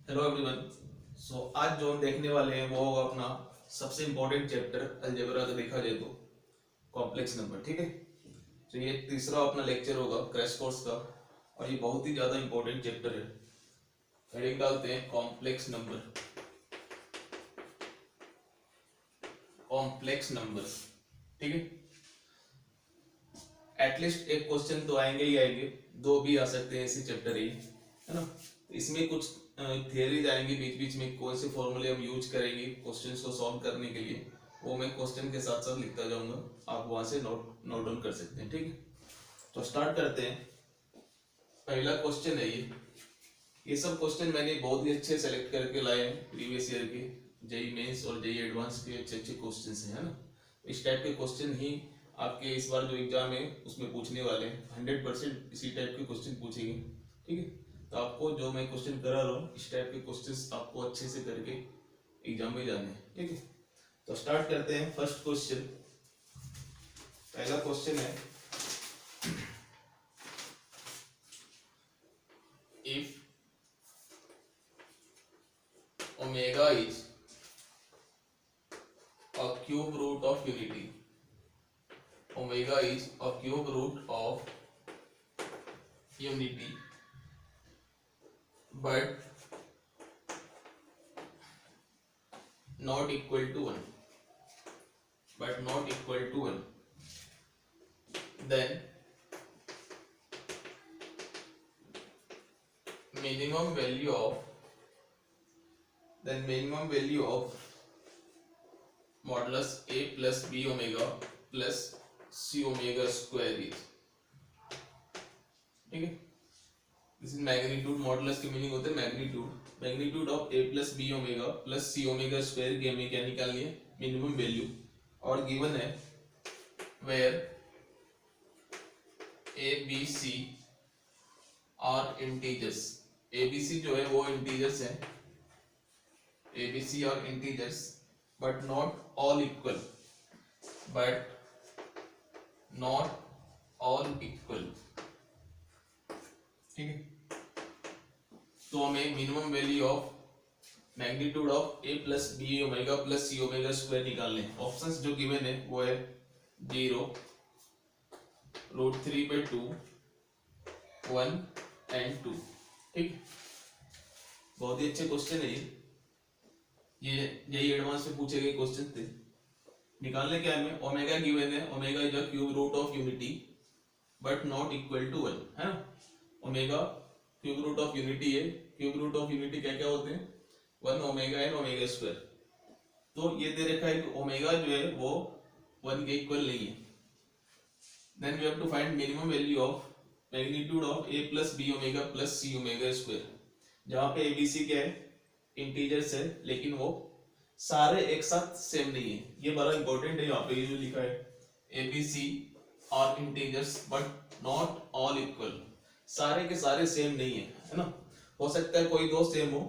Hello everyone. आज जो हम देखने वाले हैं वो होगा अपना सबसे इम्पोर्टेंट चैप्टर अलजेब्रा का, देखा जाए तो कॉम्प्लेक्स नंबर। ठीक है, तो ये तीसरा अपना लेक्चर होगा क्रैश कोर्स का और ये बहुत ही ज़्यादा इम्पोर्टेंट चैप्टर है। हेडिंग डालते हैं कॉम्प्लेक्स नंबर, कॉम्प्लेक्स नंबर। ठीक है, एटलीस्ट एक क्वेश्चन तो आएंगे ही आएंगे, दो भी आ सकते हैं इसी चैप्टर ही, है ना। इसमें कुछ थियरीज आएंगी बीच बीच में, कौन से फॉर्मूले हम यूज करेंगे क्वेश्चंस को सॉल्व करने के लिए, वो मैं क्वेश्चन के साथ साथ लिखता जाऊंगा, आप वहां से नोट डाउन कर सकते हैं। ठीक है, तो स्टार्ट करते हैं। पहला क्वेश्चन है ये सब क्वेश्चन मैंने बहुत ही अच्छे सेलेक्ट करके लाए हैं प्रीवियस ईयर के, जेई मेंस और जेई एडवांस के अच्छे अच्छे क्वेश्चन हैं, है ना। इस टाइप के क्वेश्चन ही आपके इस बार जो एग्जाम है उसमें पूछने वाले हैं, 100% इसी टाइप के क्वेश्चन पूछेंगे। ठीक है, तो आपको जो मैं क्वेश्चन करा रहा हूँ इस टाइप के क्वेश्चंस आपको अच्छे से करके एग्जाम में जाने हैं। ठीक है, तो स्टार्ट करते हैं। फर्स्ट क्वेश्चन, पहला क्वेश्चन है, if omega is a cube root of unity, omega is a cube root of unity but not equal to 1, but not equal to 1, then minimum value of modulus a plus b omega plus c omega square is, ठीक है। This is magnitude, modulus की meaning होते हैं magnitude of a plus b omega plus c omega square की हमें क्या निकालनी है, मिनिमम वैल्यू। और गिवन है where a b c are integers, a b c जो है वो इंटीजर्स है, a b c are integers but not all equal, but not all equal. ठीक है, तो हमें minimum value of magnitude of a plus b omega plus c omega square निकालने हैं। ऑप्शंस जो गिवन है वो है 0, √3/2, 1 एंड 2। ठीक, बहुत ही अच्छे क्वेश्चन है ये यही एडवांस में पूछे गए क्वेश्चन थे। निकालने क्या है हमें, ओमेगा गिवन है, omega is a cube root of unity but not equal to 1, है ना। Omega cube root of unity है, क्यूब रूट ऑफ यूनिटी क्या क्या होते हैं, 1 ओमेगा एंड ओमेगा स्क्वायर। तो ये दे रखा है कि ओमेगा जो है वो 1 के इक्वल नहीं है। Then we have to find minimum value of magnitude of a plus b omega plus c omega square, जहाँ पे ए बी सी क्या है, इंटीजर्स है, लेकिन वो सारे एक साथ सेम नहीं है। ये बड़ा इंपॉर्टेंट है, यहाँ पे ये जो लिखा है a b c are integers but not all equal, सारे के सारे सेम नहीं है ना। हो सकता है कोई दो सेम हो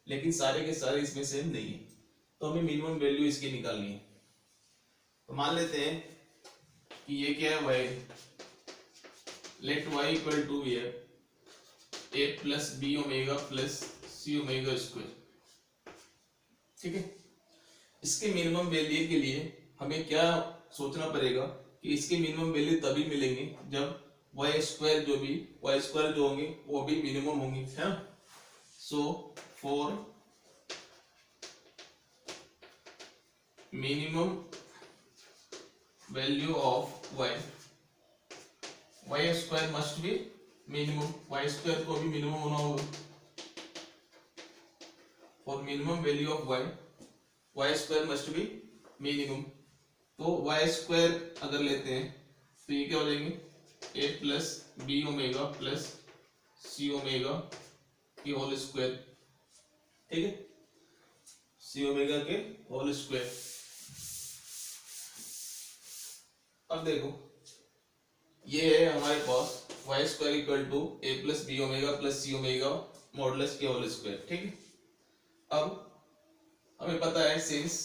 लेकिन सारे के सारे इसमें सेम नहीं है, तो हमें मिनिमम वैल्यू इसकी निकालनी है। तो मान लेते हैं कि ये क्या है, y, let y equal to a plus b omega plus c omega square. ठीक है, इसके मिनिमम वैल्यू के लिए हमें क्या सोचना पड़ेगा कि इसके मिनिमम वैल्यू तभी मिलेंगे जब वाई स्क्वायर जो होंगे वो भी मिनिमम होंगे, है ना। So for minimum value of Y square must be minimum, y square को भी मिनिमम होना होगा। For minimum value of Y square must be minimum. तो वाई स्क्वायर अगर लेते हैं तो ये क्या हो जाएंगे, a plus b omega plus c omega की होल स्क्वायर। ठीक है, सी ओमेगा के होल स्क्वायर। अब देखो ये है हमारे पास y square equal to a plus b omega plus c omega modulus के होल स्क्वायर। ठीक है, अब हमें पता है सिंस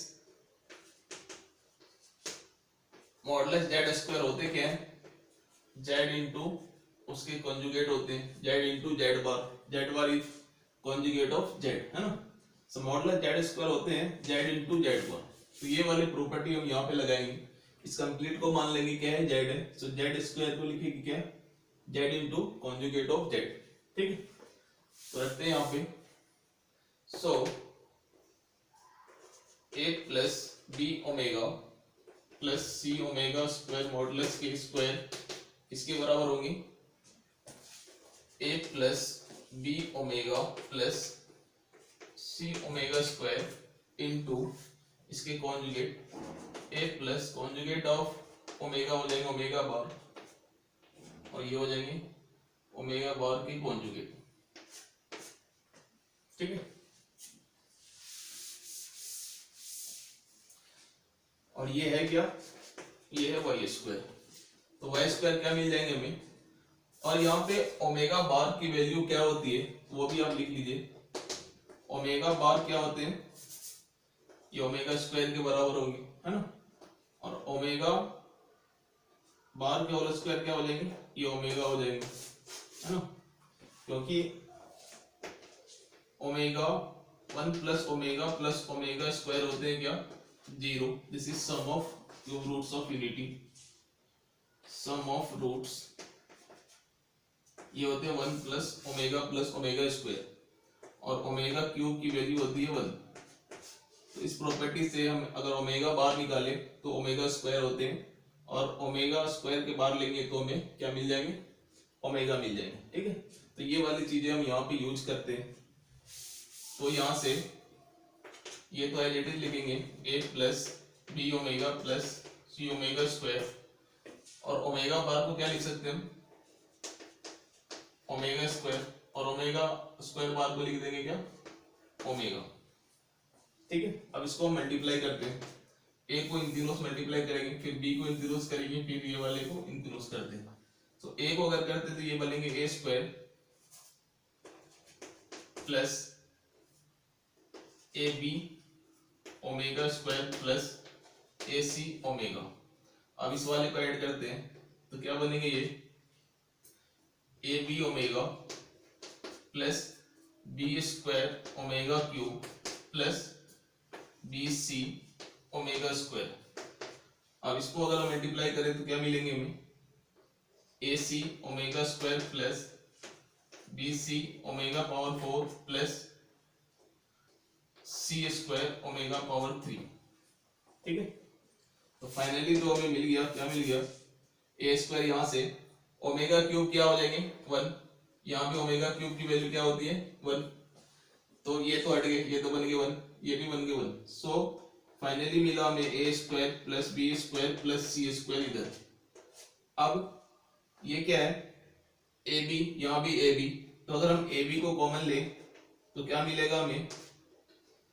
मॉडुलस जेड स्क्वायर होते क्या है, जेड इंटू उसके कॉन्जुगेट होते हैं, Z into Z bar is conjugate of Z, है ना। सो मॉडुलस जेड स्क्वायर होते हैं जेड इंटू जेड वन। तो ये वाली प्रॉपर्टी हम यहाँ पे लगाएंगे, इस कंप्लीट को मान लेंगे क्या है, जेड है। सो जेड स्क्वायर को लिखेंगे क्या, Z into conjugate of Z, ठीक है। तो रखते हैं यहाँ पे, सो ए plus b omega plus c omega square modulus के स्क्वायर किसके बराबर होंगे, ए plus b omega plus c omega square into इसके conjugate, A plus conjugate of omega हो जाएंगे ओमेगा बार, और ये हो जाएंगे ओमेगा बार की कॉन्जुगेट, ठीक है। और ये है क्या, ये है वाई स्क्वायर। तो वाई स्क्वायर क्या मिल जाएंगे हमें, और यहाँ पे ओमेगा बार की वैल्यू क्या होती है वो भी आप लिख लीजिए। ओमेगा बार क्या होते हैं, ये ओमेगा स्क्वायर के बराबर होंगे, है ना। और ओमेगा बार के होल स्क्वायर क्या हो जाएंगे, ये ओमेगा हो जाएंगे, है ना। क्योंकि ओमेगा 1 प्लस ओमेगा स्क्वायर होते हैं क्या, 0। This is sum of cube roots of unity, sum of roots ये होते हैं 1 प्लस ओमेगा स्क्वायर, और ओमेगा क्यूब की वैल्यू होती है 1। तो इस प्रॉपर्टी से हम अगर ओमेगा बार निकालें तो ओमेगा स्क्वायर होते हैं, और ओमेगा स्क्वायर के बार लेंगे तो हमें क्या मिल जाएंगे, ओमेगा मिल जाएंगे, ठीक है। तो ये वाली चीजें हम यहाँ पे यूज करते हैं। तो यहाँ से ये तो एज इट इज लिखेंगे ए plus b omega plus c omega square, और ओमेगा बार को क्या लिख सकते हैं हम, ओमेगा स्क्वायर, और ओमेगा स्क्वायर बार को लिख देंगे क्या, ओमेगा, ठीक है। अब इसको हम मल्टीप्लाई करते हैं, ए को इन तीनों से मल्टीप्लाई करेंगे, फिर बी को इन तीनों से करेंगे, फिर ये वाले को इन तीनों से करते हैं। तो ए को अगर करते तो ये बनेंगे A square plus A B omega square plus A C omega. अब इस वाले को ऐड करते हैं तो क्या बनेंगे, ये a B omega plus B square omega cube plus B C omega square. अब इसको अगर हम मल्टीप्लाई करें तो क्या मिलेंगे हमें, A C omega square plus B C omega power 4 plus C square omega power 3, ठीक है। तो फाइनली जो हमें मिल गया, क्या मिल गया, ए स्क्वायर यहाँ से ओमेगा क्यूब क्या हो जाएंगे 1, यहाँ पे ओमेगा क्यूब की वैल्यू क्या होती है 1, तो ये तो हट गए, ये तो बन गए 1, ये भी बन गए 1। सो फाइनली मिला हमें A square plus B square plus C square इधर। अब ये क्या है, ए बी, यहाँ भी ए बी, तो अगर हम ए बी को कॉमन लें तो क्या मिलेगा हमें,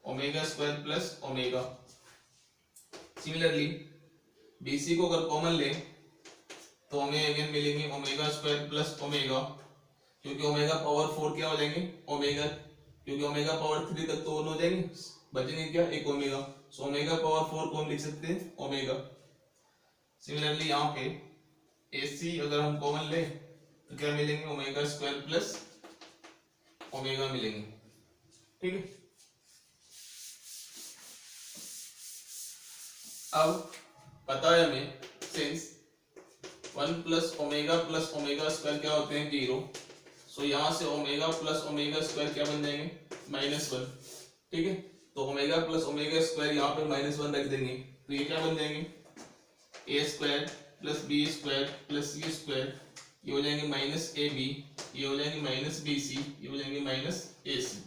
omega square plus omega. Similarly b c को अगर कॉमन लें तो हमें अगेन मिलेंगे ओमेगा स्क्वायर प्लस ओमेगा, क्योंकि ओमेगा पावर 4 क्या हो जाएंगे ओमेगा, क्योंकि ओमेगा पावर 3 तक तो 1 हो जाएंगे, बचेंगे क्या एक ओमेगा। सो ओमेगा पावर 4 को हम लिख सकते हैं ओमेगा। सिमिलरली यहाँ पे ए सी अगर हम कॉमन ले तो क्या मिलेंगे, ओमेगा स्क्वायर प्लस ओमेगा मिलेंगे, ठीक है। अब पता है हमें सिंस 1 प्लस ओमेगा स्क्वायर क्या होते हैं 0, सो यहाँ से ओमेगा प्लस ओमेगा स्क्वायर क्या बन जाएंगे -1, ठीक है। तो ओमेगा प्लस ओमेगा स्क्वायर यहाँ पे -1 रख देंगे तो ये क्या बन जाएंगे, A square plus B square plus C square, ये हो जाएंगे माइनस ए बी, ये हो जाएंगे माइनस बी सी, ये हो जाएंगे माइनस ए सी,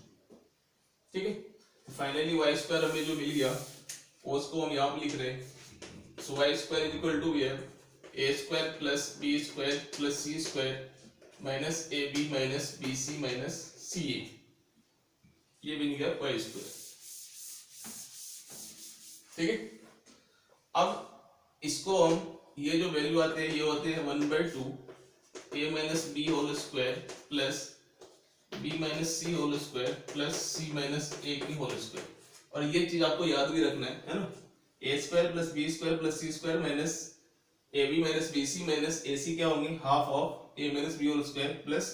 ठीक है। फाइनली वाई स्क्वायर हमें जो मिल गया उसको हम यहाँ पे लिख रहे हैं। So Y square is equal to we have A square plus B square plus C square minus A B minus B C minus C A, ये बन गया वाई स्क्वायर, ठीक है। अब इसको हम ये जो वैल्यू आते हैं ये होते हैं 1/2 A minus B whole square plus B minus C whole square plus C minus A की होल स्क्वायर। और ये चीज आपको याद भी रखना है ना, A square plus B square plus C square minus A B minus B C minus A C क्या होंगे half of A minus B whole square plus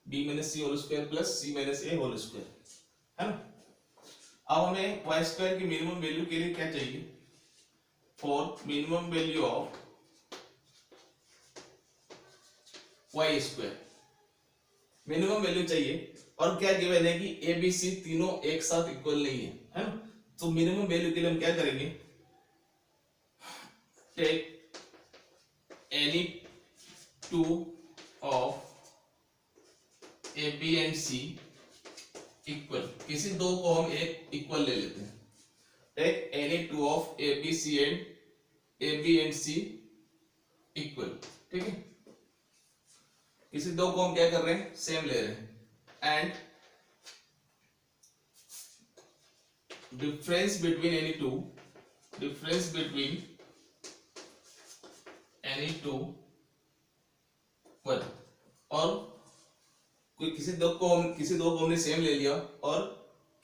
B minus C whole square plus C minus A whole square, है ना। अब हमें Y square की minimum value के लिए क्या चाहिए, for minimum value of Y square minimum value चाहिए, और क्या गिवन है कि ए बी सी तीनों एक साथ इक्वल नहीं है ना। तो मिनिमम वैल्यू के लिए हम क्या करेंगे, take any two of a b and c equal, किसी दो को हम एक इक्वल ले लेते हैं, take any two of a b c and c equal, ठीक है। किसी दो को हम क्या कर रहे हैं, सेम ले रहे हैं, and difference between any two one, और कोई किसी दो को हमने सेम ले लिया, और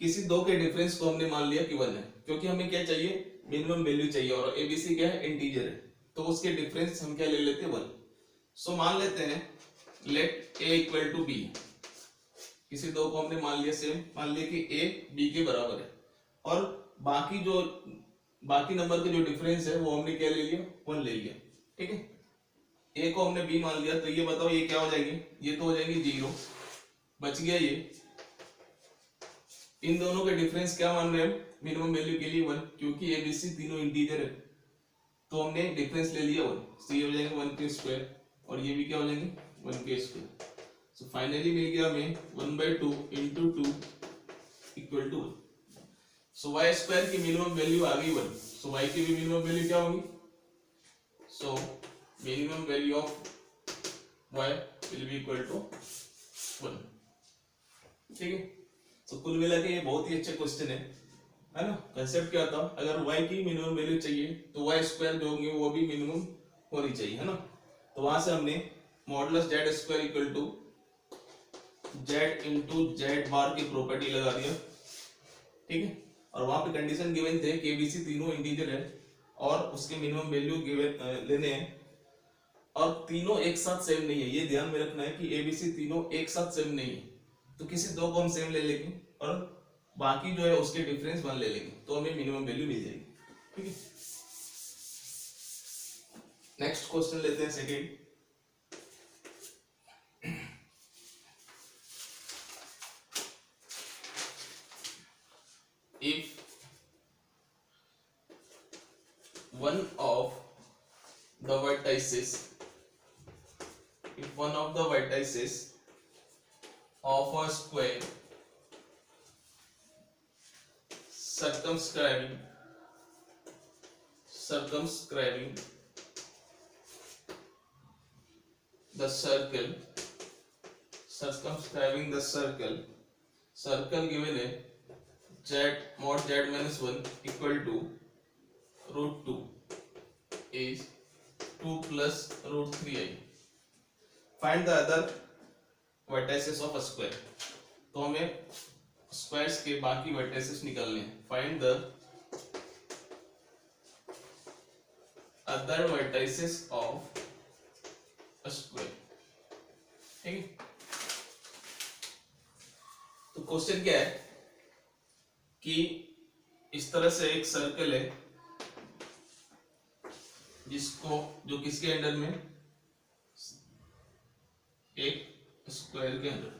किसी दो के डिफरेंस को हमने मान लिया कि वन है, क्योंकि हमें क्या चाहिए, मिनिमम वैल्यू चाहिए, और एबीसी क्या है, इंटीजर है, तो उसके डिफरेंस हम क्या ले लेते हैं, वन। सो मान लेते हैं let a equal to b, किसी दो को हमने मान लिया सेम, मान लिया कि ए बी के बराबर है, और बाकी नंबर का जो डिफरेंस है वो हमने क्या ले लिया, वन ले लिया, ठीक है। ए को हमने बी मान लिया, तो ये बताओ ये क्या हो जाएगी, ये तो हो जाएगी जीरो, बच गया ये। इन दोनों के डिफरेंस क्या मान रहे हैं, मिनिमम वैल्यू के लिए वन, क्योंकि ए बी सी तीनों इंटीजर है, तो हमने डिफरेंस ले लिया वन, तो ये हो जाएंगे वन के स्क्वायर, और ये भी क्या हो जाएंगे, वन के स्क्वायर। सो फाइनली मिल गया हमें 1/2 into 2 equal to 1। So Y square की मिनिमम वैल्यू आ गई 1। सो वाई की भी मिनिमम वैल्यू क्या होगी, so minimum value of y will be equal to 1, ठीक है। तो कुल मिला के ये बहुत ही अच्छा क्वेश्चन है ना। कंसेप्ट क्या था, अगर y की मिनिमम वैल्यू चाहिए तो y स्क्वायर जो होंगे वो भी मिनिमम होनी चाहिए, है ना। तो वहां से हमने modulus z square equal to z into Z bar की प्रॉपर्टी लगा दिया, ठीक है। और वहां पे कंडीशन गिवन थे कि एबीसी तीनों इंटीजर है और उसके मिनिमम वैल्यू गिवन लेने हैं, और तीनों एक साथ सेम नहीं है, ये ध्यान में रखना है कि एबीसी तीनों एक साथ सेम नहीं है, तो किसी दो को हम सेम ले लेंगे और बाकी जो है उसके डिफरेंस वन ले लेंगे, तो हमें मिनिमम वैल्यू मिल जाएगी, ठीक है। नेक्स्ट क्वेश्चन लेते हैं second. If one of the vertices of a square circumscribing the circle given है z mod z minus 1 equal to root 2 is 2 plus root 3i. Find the other vertices of a square. तो हमें squares के बाकी vertices निकालने हैं। Find the other vertices of a square, ठीक है। तो क्वेश्चन क्या है कि इस तरह से एक सर्कल है जो किसके अंडर में, एक स्क्वायर के अंदर,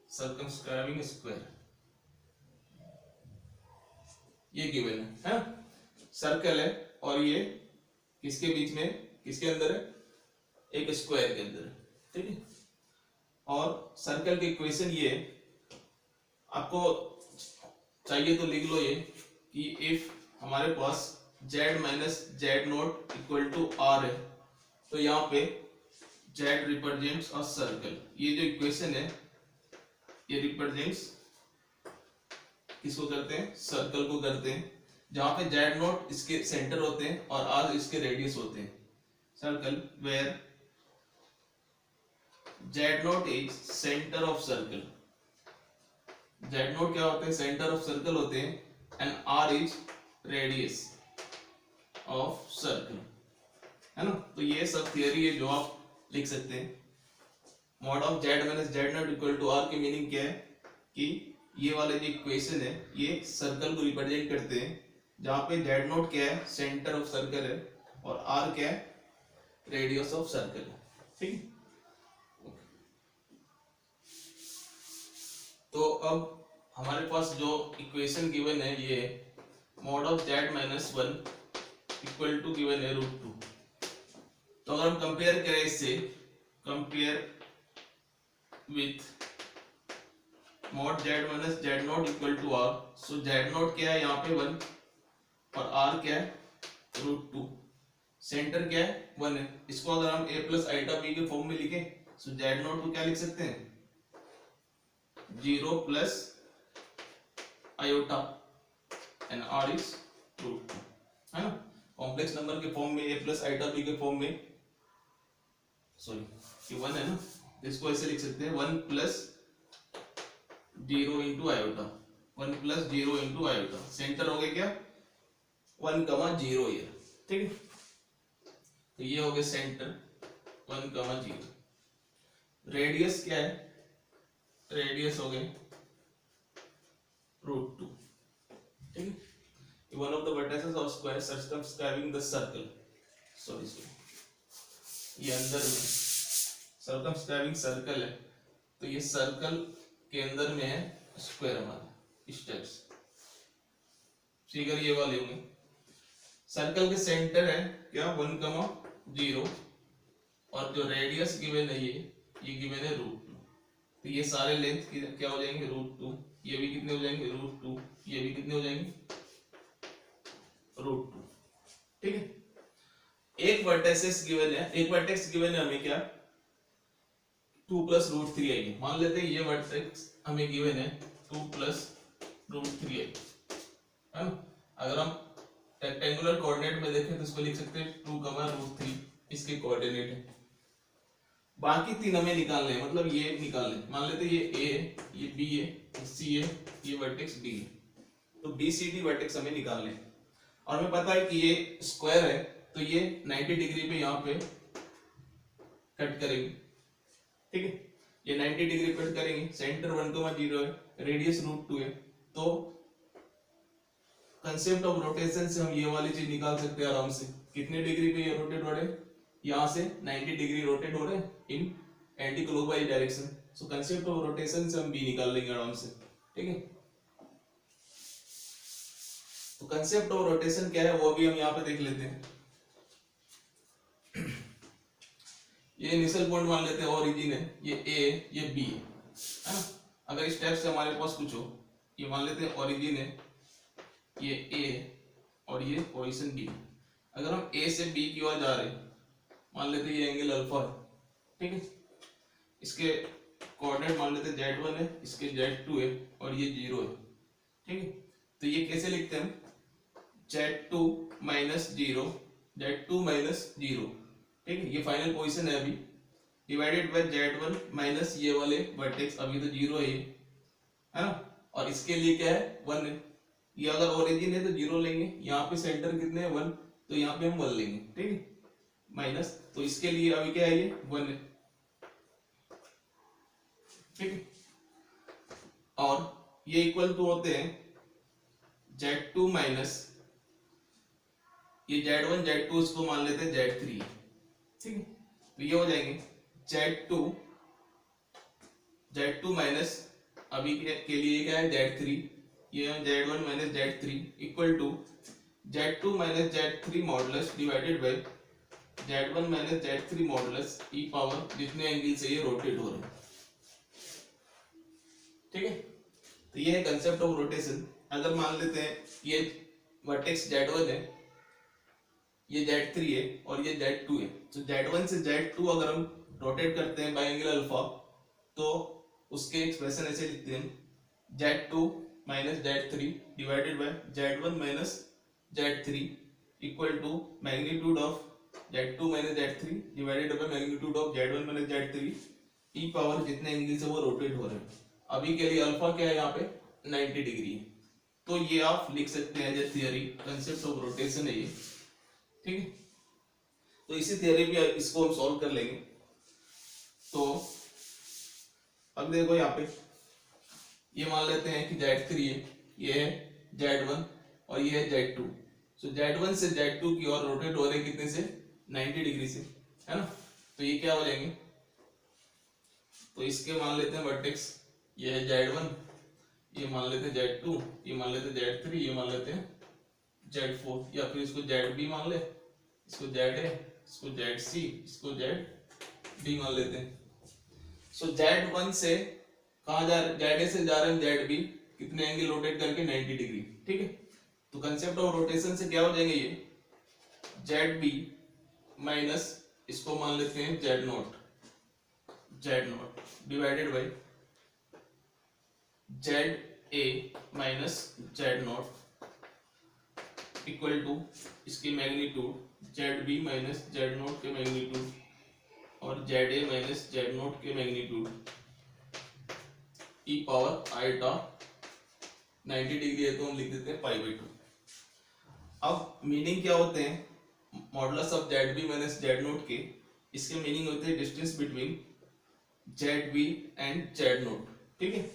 सर्कमस्क्राइबिंग स्क्वायर, ये गिवन है, सर्कल है और ये किसके बीच में, किसके अंदर है, एक स्क्वायर के अंदर है, ठीक है। और सर्कल की इक्वेशन ये आपको चाहिए तो लिख लो ये कि इफ हमारे पास z minus z nought equal to r है, तो यहाँ पे z रिप्रेजेंट्स अ सर्कल। ये जो इक्वेशन है ये रिप्रेजेंट्स किसको करते हैं, सर्कल को करते हैं, जहां पे z नॉट इसके सेंटर होते हैं और r इसके रेडियस होते हैं। Circle where z nought is centre of circle, z nought क्या होते हैं, सेंटर ऑफ सर्कल होते हैं, and r is radius of circle, है ना। तो ये सब थियरी है जो आप लिख सकते हैं। Mod of z minus z nought equal to r की मीनिंग क्या है कि ये वाले जो इक्वेशन है ये सर्कल को रिप्रेजेंट करते हैं, जहां पे जेड नॉट क्या है, सेंटर ऑफ सर्कल है, और आर क्या है, रेडियस ऑफ सर्कल है। ठीक है, तो अब हमारे पास जो इक्वेशन गिवन है ये mod of z minus one equal to given है √2। तो अगर हम कंपेयर करें इससे, compare with mod z minus z nought equal to r, so z nought क्या है यहाँ पे 1 और आर क्या है √2, सेंटर क्या है 1 है। इसको अगर हम a प्लस आइटा बी के फॉर्म में लिखें, सो जेड नॉट को क्या लिख सकते हैं, 0 plus iota and r is √2, है ना। कॉम्प्लेक्स नंबर के फॉर्म में a प्लस आइटा बी के फॉर्म में, सॉरी ये 1 है ना, इसको ऐसे लिख सकते हैं 1 plus 0 into iota, 1 plus 0 into iota, centre हो गया क्या 1,0 ये, ठीक है। तो ये हो गया सेंटर 1,0। रेडियस क्या है, रेडियस हो गए √2, ठीक है। One of the vertices of square circumscribing the circle, sorry ये अंदर में सर्कमस्क्राइबिंग सर्कल है, तो ये सर्कल के अंदर में है स्क्वायर हमारा स्टेप्स, फिगर ये वाले होंगे। सर्कल के सेंटर है क्या 1,0 और जो रेडियस गिवन है ये गिवन है √2, तो ये सारे लेंथ क्या हो जाएंगे √2, ये भी कितने हो जाएंगे √2, ये भी कितने हो जाएंगे √2, ठीक है। एक वर्टेक्स गिवन है, एक वर्टेक्स गिवन है हमें क्या 2 प्लस √3 आएगी। मान लेते हैं ये वर्टेक्स हमें गिवन है 2 प्लस √3 है ना। अगर हम रेक्टेंगुलर कोऑर्डिनेट में देखें तो इसको लिख सकते हैं 2, √3 इसके कोऑर्डिनेट है। बाकी तीन हमें निकालने हैं, मतलब ये निकालने, मान लेते हैं ये A है, ये B है, ये C है, ये वर्टेक्स D है, तो BCD वर्टेक्स हमें निकालने हैं। और हमें पता है कि ये स्क्वायर है, तो ये 90 डिग्री पे यहाँ पे कट करेंगे, ठीक है। ये 90 डिग्री कट करेंगे, सेंटर 1,0 है, रेडियस √2 है, तो कंसेप्ट ऑफ रोटेशन से हम ये वाली चीज निकाल सकते हैं आराम से। कितने डिग्री पे ये रोटेट हो रहे हैं, यहाँ से 90 डिग्री रोटेट हो रहे हैं in anticlockwise direction, so concept of rotation से हम बी निकाल लेंगे आराम से, ठीक है। तो कंसेप्ट ऑफ रोटेशन क्या है वो भी हम यहाँ पे देख लेते हैं। ये इनिशियल पॉइंट मान लेते हैं, ओरिजिन है, ये A ये B है ना। अगर स्टेप से हमारे पास कुछ हो, ये मान लेते हैं ओरिजिन है, ये A और ये पोजीशन B। अगर हम A से B की ओर जा रहे हैं, मान लेते हैं ये एंगल अल्फा है, ठीक है। इसके कोऑर्डिनेट मान लेते हैं Z1 है, इसके Z2 है और ये 0 है, ठीक है। तो ये कैसे लिखते हैं हम, Z2 माइनस 0, Z2 माइनस 0, ठीक है। ये फाइनल पोजीशन है अभी, डिवाइडेड बाय Z1 माइनस ये वाले वर्टेक्स, अभी तो 0 है ये, है ना। और इसके लिए क्या है 1 है, ये अगर ओरिजिन है तो 0 लेंगे, यहाँ पे सेंटर कितने हैं 1, तो यहाँ पे हम 1 लेंगे, ठीक है, माइनस, तो इसके लिए अभी क्या है ये 1 है, ठीक है। और ये इक्वल टू होते हैं Z2 माइनस ये Z1 Z2 इसको मान लेते हैं Z3, ठीक है। तो ये हो जाएंगे Z2 माइनस अभी के लिए क्या है Z3, ये Z1 minus Z3 equal to Z2 minus Z3 modulus divided by Z1 minus Z3 modulus e power जितने एंगल से ये रोटेट हो रहे हैं, ठीक है। तो ये है कंसेप्ट ऑफ रोटेशन। अगर मान लेते हैं ये वर्टेक्स Z1 है, ये Z3 है और ये Z2 है, तो Z1 से Z2 अगर हम रोटेट करते हैं बाय एंगल अल्फा, तो उसके एक्सप्रेशन ऐसे लिखते हैं Z2 minus Z3 divided by Z1 minus Z3 equal to magnitude of Z2 minus Z3 divided by magnitude of Z1 minus Z3 e power जितने एंगल से वो रोटेट हो रहे हैं। अभी के लिए अल्फा क्या है यहाँ पे 90 डिग्री है, तो ये आप लिख सकते हैं as theory, concept of rotation है ये, ठीक है। तो इसी थियरी भी इसको हम सॉल्व कर लेंगे। तो अब देखो यहाँ पे ये मान लेते हैं कि Z3 है, ये है Z1 और ये है Z2। सो Z1 से Z2 की ओर रोटेट हो रहे कितने से 90 डिग्री से, है ना। तो ये क्या हो जाएंगे, तो इसके मान लेते हैं वर्टेक्स, ये है Z1, ये मान लेते हैं Z2, ये मान लेते हैं Z3, ये मान लेते हैं Z4, या फिर इसको ZB मान ले, इसको ZA, इसको ZC, इसको ZD मान लेते हैं। सो Z1 से कहाँ जा रहे, ZA से जा रहे हैं ZB, कितने एंगल रोटेट करके 90 डिग्री, ठीक है। तो कंसेप्ट ऑफ रोटेशन से क्या हो जाएंगे ये ZB माइनस इसको मान लेते हैं Z0 divided by ZA minus Z0 equal to इसकी मैग्नीट्यूड ZB माइनस Z0 के मैग्नीट्यूड और ZA माइनस Z0 के magnitude e power iota 90 degree है तो हम लिख देते हैं π/2। अब मीनिंग क्या होते हैं modulus of ZB minus Z0 के, इसके मीनिंग होते हैं distance between ZB and Z0, ठीक है।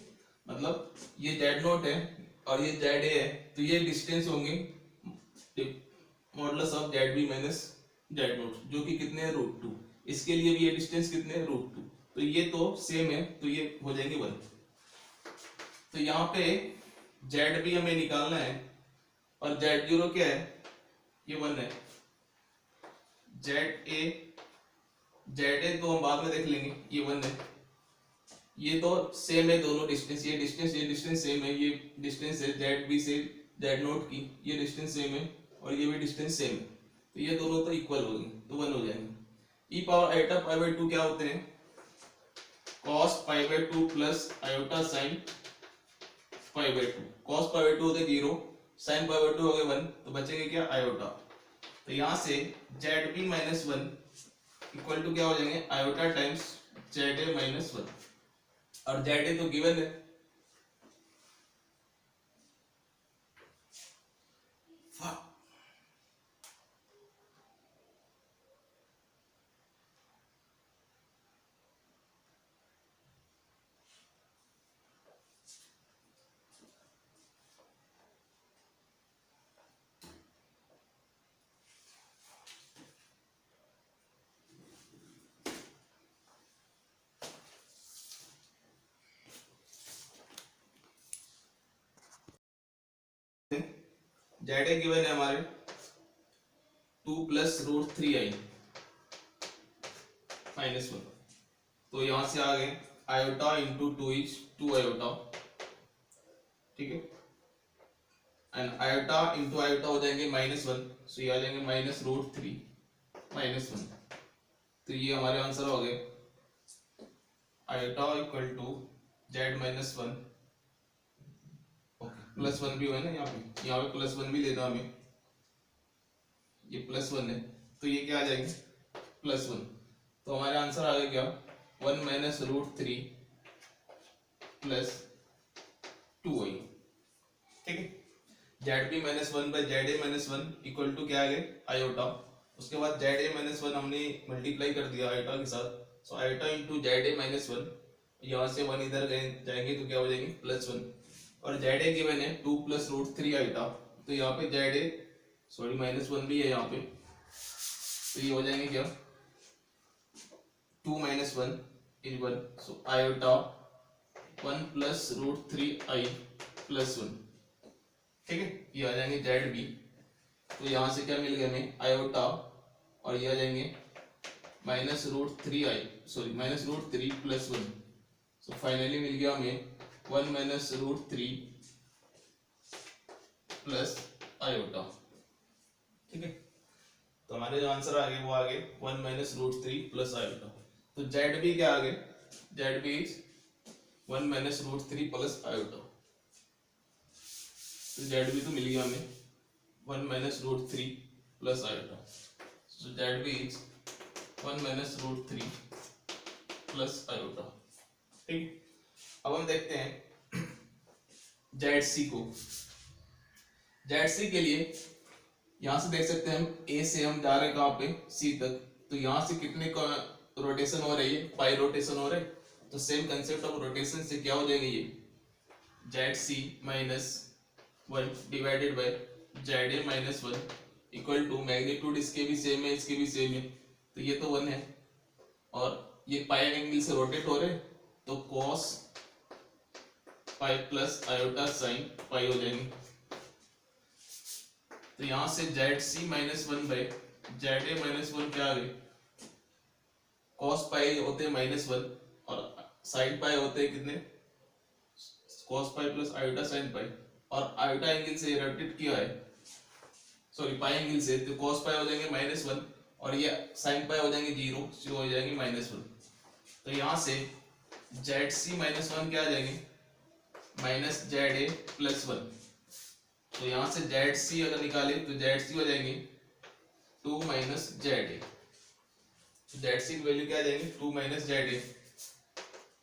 मतलब ये Z0 है और ये ZA है, तो ये डिस्टेंस होंगे modulus of ZB minus Z0 जो कि कितने हैं √2। इसके लिए भी ये डिस्टेंस कितने हैं √2, तो ये तो सेम है, तो ये हो जाएंगे 1। तो यहाँ पे ZB हमें निकालना है और Z0 क्या है, ये 1 है। ZA तो हम बाद में देख लेंगे, ये 1 है। ये तो सेम है दोनों डिस्टेंस, ये डिस्टेंस सेम है, ये डिस्टेंस है ZB से Z0 की, ये डिस्टेंस सेम है और ये भी डिस्टेंस सेम है, तो ये दोनों तो इक्वल होंगे, तो 1 हो जाएंगे। e पावर आइटा π/2 क्या होते हैं cos π/2 plus iota sine π/2। cos π/2 होते 0, sin π/2 हो गए 1, तो बचेंगे क्या आयोटा। तो यहाँ से ZB माइनस 1 इक्वल टू क्या हो जाएंगे आयोटा टाइम्स ZA माइनस 1, और ZA तो गिवन है। ZA गिवन है हमारे 2 प्लस √3i माइनस 1, तो यहां से आ गए आयोटा इंटू 2 इज 2 आयोटा, ठीक है। एंड आयोटा इंटू आयोटा हो जाएंगे -1, सो ये आ जाएंगे माइनस √3 माइनस 1, तो ये हमारे आंसर हो गए iota equal to Z minus 1, plus 1 भी है ना, यहाँ पे प्लस 1 भी देना हमें, ये प्लस 1 है, तो ये क्या आ जाएंगे प्लस 1, तो हमारे आंसर आ गया क्या 1 माइनस √3 प्लस 2i, ठीक है। ZB minus 1 by ZA minus 1 equal to क्या आ गए आयोटा, उसके बाद ZA माइनस 1 हमने मल्टीप्लाई कर दिया आयोटा के साथ, so iota into ZA minus 1, यहाँ से 1 इधर जाएंगे तो क्या हो जाएंगे प्लस 1, और ZA गिवन है 2 प्लस √3 आइटा, तो यहाँ पे ZA सॉरी माइनस 1 भी है यहाँ पे, तो ये हो जाएंगे क्या 2 minus 1 is 1, so iota 1 plus √3i plus 1, ठीक है। ये आ जाएंगे ZB, तो यहाँ से क्या मिल गया हमें आयोटा, और ये आ जाएंगे माइनस √3 प्लस 1, सो फाइनली मिल गया हमें 1 माइनस √3 प्लस आयोटा, ठीक है। तो हमारे जो आंसर आ गए वो आ गए 1 माइनस √3 प्लस आयोटा। तो ZB क्या आ गए, ZB is 1 minus √3 plus iota, तो ZB तो मिल गया हमें 1 minus √3 plus iota, so ZB is 1 minus √3 plus iota, ठीक। अब हम देखते हैं ZC को। ZC के लिए यहां से देख सकते हैं हम A से हम जा रहे हैं कहां पे C तक, तो यहां से कितने रोटेशन हो रही है पाई रोटेशन हो रहे, तो सेम कंसेप्ट ऑफ रोटेशन से क्या हो जाएंगे ये z c minus 1 divided by z a minus 1 equal to magnitude इसके भी सेम है इसके भी सेम है तो ये तो 1 है और ये पाई एंगल से रोटेट हो रहे तो cos pi plus iota sine pi हो जाएंगे। तो यहां से z c minus 1 by z a minus 1 क्या आ गए cos पाई होते हैं -1 और साइन पाई होते हैं कितने cos pi plus iota sine पाई और आयोटा एंगल से रोटेट किया है सॉरी पाई एंगल से तो cos पाई हो जाएंगे -1 और ये साइन पाई हो जाएंगे 0 जो हो जाएंगे -1। तो यहां से जेड सी माइनस 1 क्या आ जाएंगे माइनस जेड ए प्लस 1। तो यहां से जेड सी अगर निकाले तो जेड सी हो जाएंगे 2 minus Z A. Z C की वैल्यू क्या आ जाएंगे 2 माइनस जेड ए।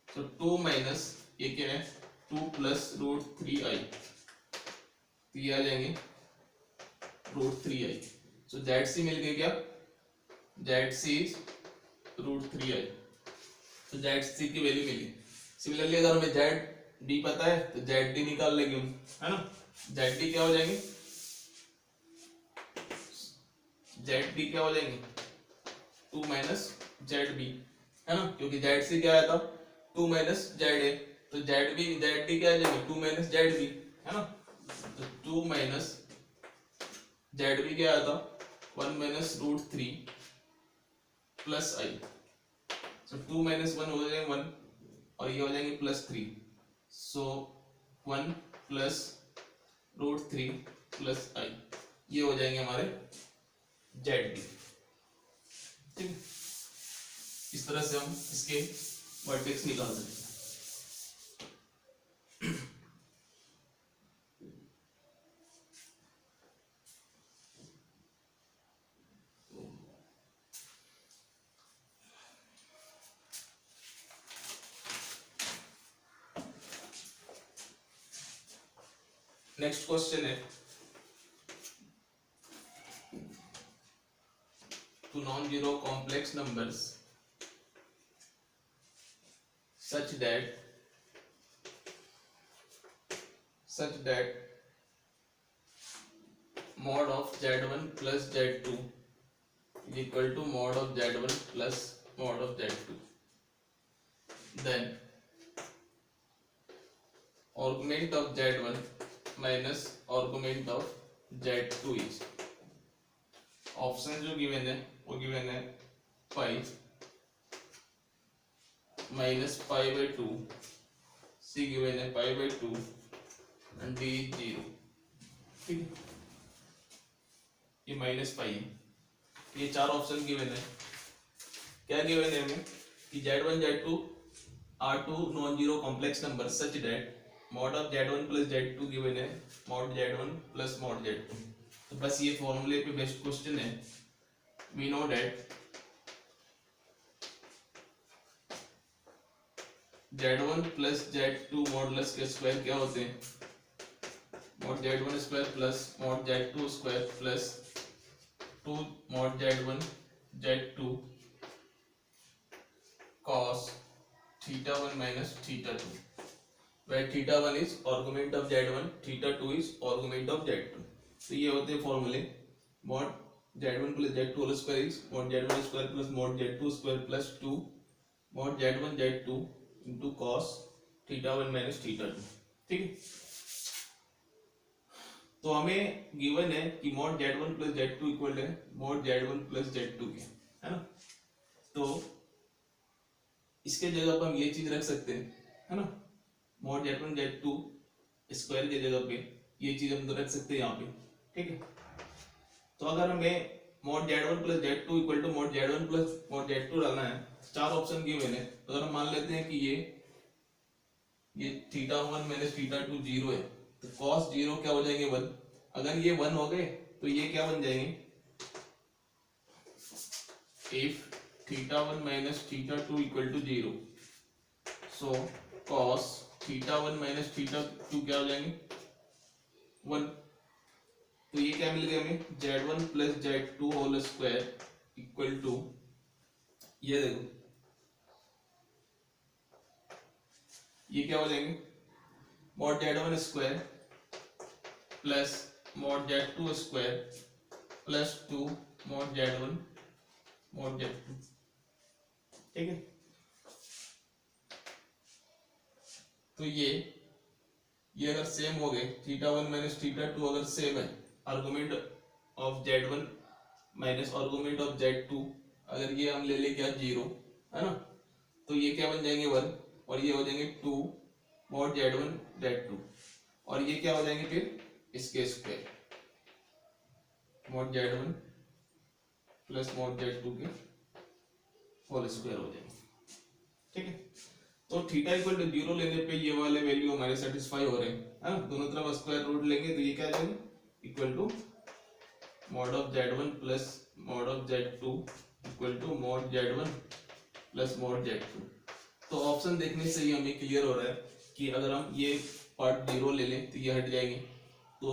तो 2 माइनस ये क्या है 2 प्लस रूट 3 आई तो ये आ जाएंगे रूट 3 आई। सो जेड सी मिल गया क्या जेड सी इज रूट 3 आई। तो जेड सी की वैल्यू मिली। सिमिलरली अगर हमें जेड डी पता है तो जेड डी निकाल लेंगे हम है ना। जेड डी क्या हो जाएंगे जेड डी क्या हो जाएंगे 2 माइनस जेड बी है ना क्योंकि जेड सी क्या आया था 2 माइनस जेड ए तो जेड बी जेड डी क्या आ जाएंगे 2 माइनस जेड बी है ना। तो 2 माइनस जेड बी क्या आया था 1 माइनस रूट 3 प्लस आई। सो 2 माइनस 1 हो जाएंगे 1 और ये हो जाएंगे प्लस 3। सो 1 प्लस रूट 3 प्लस आई ये हो जाएंगे हमारे जेड डी। ठीक इस तरह से हम इसके वर्टेक्स निकाल सकते हैं। नेक्स्ट क्वेश्चन है two non zero complex numbers such that mod of z1 plus z2 is equal to mod of z1 plus mod of z2, then argument of z1 minus argument of z2 is option जो given है वो given है 5 minus pi by 2, C given है pi by 2 and D is 0। ठीक है ये minus pi है। ये चार ऑप्शन गिवन है। क्या गिवन है हमें कि z1 z2 are two non zero complex number such that mod of z1 plus z2 given है mod z1 plus mod z2। तो बस ये फॉर्मूले पे बेस्ट क्वेश्चन है। We know that z1 plus z2 modulus के स्क्वायर क्या होते हैं mod z1 square plus mod z2 square plus 2 mod z1 z2 cos θ1 minus θ2 where θ1 is argument of z1 θ2 is argument of z2। तो ये होते हैं फॉर्मूले mod z1 plus z2 whole square is mod z1 square plus mod z2 square plus 2 mod z1 z2 into cos θ1 minus θ2। ठीक है तो हमें given है कि mod z1 plus z2 equal है मॉड z1 प्लस z2 के है ना। तो इसके जगह पर हम ये चीज रख सकते हैं है ना मॉड z1 z2 स्क्वायर के जगह पे ये चीज हम रख सकते हैं यहाँ पे। ठीक है तो अगर हमें mod z1 plus z2 equal to mod z1 plus mod z2 डालना है चार ऑप्शन गिवन है। तो अगर हम मान लेते हैं कि ये θ1 माइनस θ2 0 है तो cos 0 क्या हो जाएंगे 1। अगर ये 1 हो गए तो ये क्या बन जाएंगे if θ1 minus θ2 equal to 0 so cos θ1 minus θ2 क्या हो जाएंगे 1। तो ये क्या मिल गया हमें z1 plus z2 whole square equal to ये देखो ये क्या हो जाएंगे, mod z1 square plus mod z2 square plus 2 mod z1 mod z2। ठीक है, तो ये अगर सेम हो गए, θ1 माइनस θ2 अगर सेम है, argument of z1 minus argument of z2, अगर ये हम ले ले क्या 0 है ना, तो ये क्या बन जाएंगे 1 और ये हो जाएंगे 2 मॉड z1 z2, और ये क्या हो जाएंगे फिर इसके square mod z1 plus mod z2 के होल स्क्वायर हो जाएंगे। ठीक है, तो थीटा इक्वल टू 0 लेने पे ये वाले वैल्यू हमारे सेटिस्फाई हो रहे हैं, है ना, दोनों तरफ स्क्वायर रूट लेंगे तो ये क्या आ जाएंगे equal to mod of z1 plus mod of z2 equal to mod z1 plus mod z2। तो ऑप्शन देखने से ही हमें क्लियर हो रहा है कि अगर हम ये पार्ट 0 ले लें तो ये हट जाएंगे, तो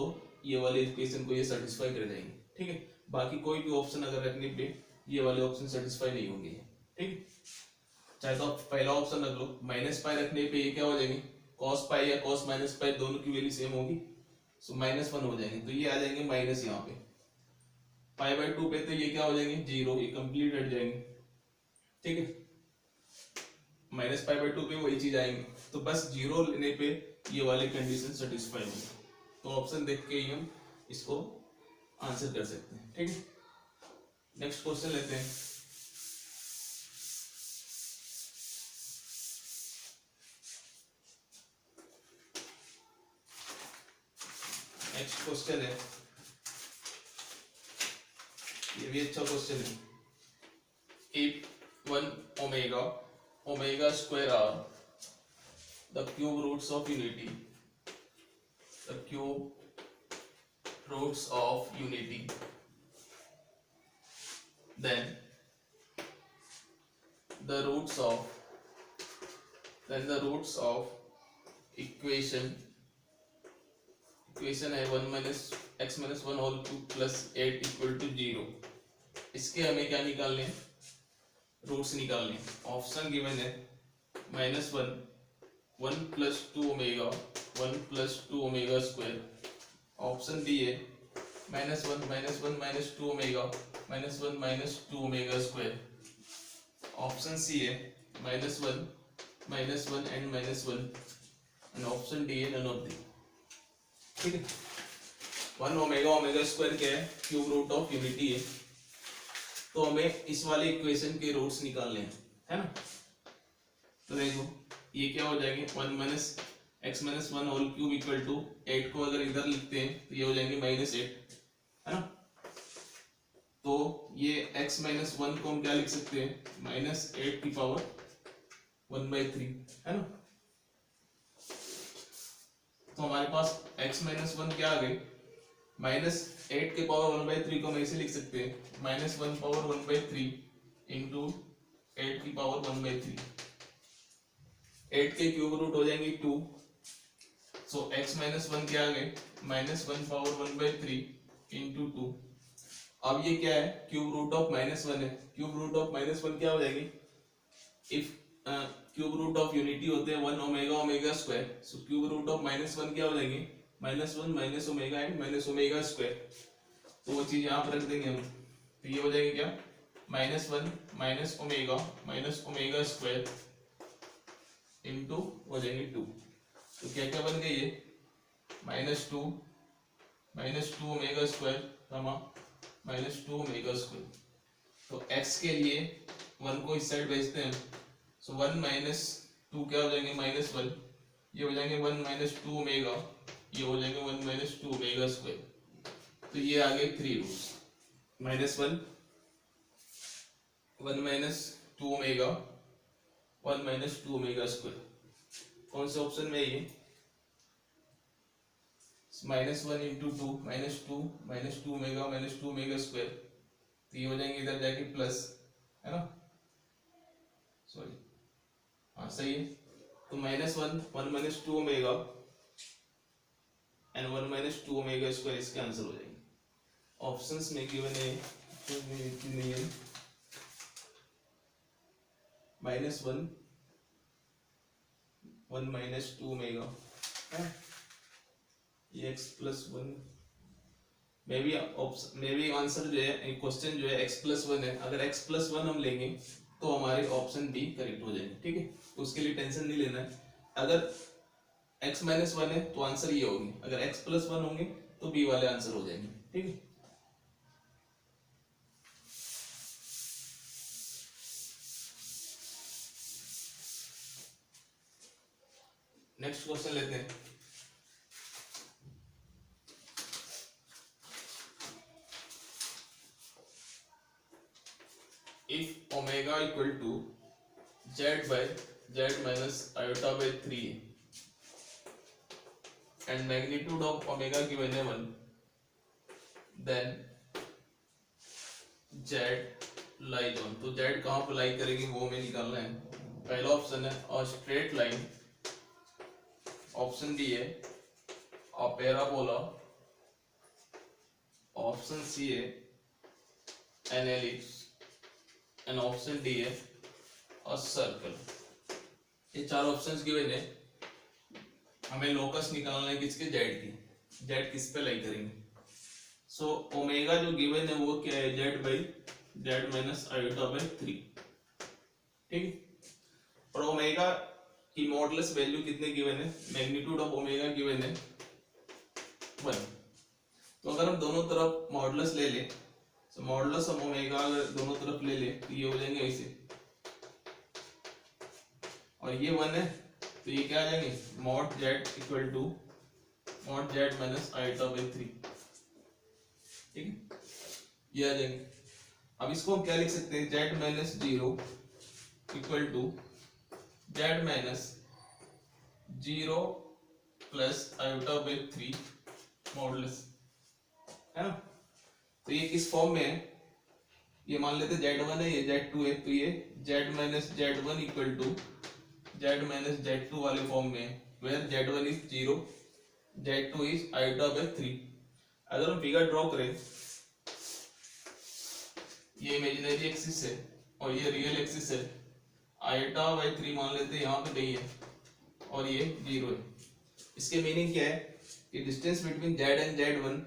ये वाले इक्वेशन को ये सेटिस्फाई कर जाएंगे। ठीक है, बाकी कोई भी ऑप्शन अगर रखने पे ये वाले ऑप्शन सेटिस्फाई नहीं होंगे। ठीक है, चाहे तो आप पहला ऑप्शन रख लो, माइनस पाई रखने पे ये क्या हो जाएंगे कॉस पाई या कॉस माइनस पाई दोनों की वैल्यू सेम होगी, सो -1 हो जाएंगे, तो ये आ जाएंगे माइनस यहाँ पे π/2 पे, तो ये क्या हो जाएंगे 0, ये कंप्लीट हट जाएंगे। ठीक है, -π/2 पे वही चीज आएंगे, तो बस 0 लेने पे ये वाले कंडीशन सेटिस्फाई होंगे, तो ऑप्शन देख के ही हम इसको आंसर कर सकते हैं। ठीक है, नेक्स्ट क्वेश्चन लेते हैं। नेक्स्ट क्वेश्चन है, ये भी अच्छा क्वेश्चन है। If 1 omega square are the cube roots of unity, the cube roots of unity, then the roots of equation है 1 minus x minus 1 whole cube plus 8 equal to 0। इसके हमें क्या निकालने हैं, रूट्स निकालने हैं। ऑप्शन गिवन है -1 1 plus 2 omega 1 plus 2 omega square, option b है -1 -1 minus 2 omega -1 minus 2 omega square, option c है -1 -1 एंड -1, एंड ऑप्शन डी है नन ऑफ दी। ठीक है, 1 ओमेगा स्क्वायर क्या है, क्यूब रूट ऑफ यूनिटी है, तो हमें इस वाले इक्वेशन के रूट्स निकालने हैं, है ना। तो देखो ये क्या हो जाएंगे 1 minus x minus 1 whole cube equal to 8 को अगर इधर लिखते हैं तो ये हो जाएंगे -8, है ना। तो ये x माइनस 1 को हम क्या लिख सकते हैं -8 की पावर 1/3, है ना। तो हमारे पास x माइनस 1 क्या आ गए, -8 के पावर 1/3 को हम ऐसे लिख सकते हैं -1 पावर 1/3 इंटू 8 की पावर 1/3, 8 के क्यूब रूट हो जाएंगे 2, सो x माइनस 1 क्या आ गए -1 पावर 1/3 इंटू 2। अब ये क्या है, क्यूब रूट ऑफ -1 है, क्यूब रूट ऑफ -1 क्या हो जाएगी, if cube root of unity होते हैं 1 omega square, so cube root of -1 क्या हो जाएंगे -1 minus omega and minus omega square, तो वो चीज यहाँ पर रख देंगे हम, तो ये हो जाएंगे क्या -1 माइनस ओमेगा स्क्वायर इंटू हो जाएंगे 2, तो क्या क्या बन गई ये -2 ओमेगा स्क्वायर -2 ओमेगा स्क्वायर। तो x के लिए 1 को इस साइड भेजते हैं, सो 1 माइनस 2 क्या हो जाएंगे -1, ये हो जाएंगे 1 माइनस 2 ओमेगा, ये हो जाएंगे 1 माइनस 2 ओमेगा स्क्वायर, तो ये आ गए 3 roots, -1 1 minus 2 omega 1 minus 2 omega square, कौन से ऑप्शन में ये -1 इंटू 2 -2 ओमेगा स्क्वायर, तो ये हो जाएंगे इधर जाके प्लस, है ना, सॉरी हाँ सही है। तो -1 minus 2 omega and 1 minus 2 omega square इसके आंसर हो जाएंगे। ऑप्शंस में गिवन है -1 -2 1 माइनस 2 ओमेगा है, ये x प्लस वन में भी आंसर जो है क्वेश्चन जो है x प्लस वन है। अगर x प्लस वन हम लेंगे तो हमारे ऑप्शन बी करेक्ट हो जाएंगे, ठीक है। तो उसके लिए टेंशन नहीं लेना है। अगर x माइनस वन है तो आंसर ये होगी, अगर x प्लस वन होंगे तो बी वाले आंसर हो जाएंगे, ठीक है। नेक्स्ट क्वेश्चन लेते हैं। If omega equal to z by z minus iota by 3 and magnitude of omega given है 1, then z lies on, तो z कहाँ पर लाई करेगी वो हमें निकालना है। पहला ऑप्शन है a straight line, option D है अ पैराबोला, ऑप्शन सी है an ellipse and option D है अ सर्कल। ये चार ऑप्शंस गिवन है, हमें लोकस निकालना है किसके, जेड की, जेड किस पे लाई करेंगे। सो ओमेगा जो गिवन है वो क्या है, Z by Z minus iota by 3, ठीक है। और ओमेगा की मॉडुलस वैल्यू कितने गिवन है, मैग्नीट्यूड ऑफ ओमेगा गिवन है 1। तो अगर हम दोनों तरफ मॉडुलस ले ले, तो मॉडुलस ऑफ ओमेगा अगर दोनों तरफ ले ले तो ये हो जाएंगे ऐसे, और ये 1 है तो ये क्या आ जाएंगे, mod z equal to mod z minus iota by 3, ठीक है, ये आ जाएंगे। अब इसको हम क्या लिख सकते हैं, z minus 0 equal to z minus 0 plus iota by 3 modulus, है ना। तो ये किस फॉर्म में है, ये मान लेते z1 है, ये z2 है, तो ये z minus z1 equal to z minus z2 वाले फॉर्म में है, where z1 is 0, z2 is iota by 3। अगर हम फिगर ड्रॉ करें, ये इमेजिनरी एक्सिस है और ये रियल एक्सिस है, आयोटा बाई 3 मान लेते हैं यहाँ पे नहीं है और ये 0 है। इसके मीनिंग क्या है कि distance between z and z1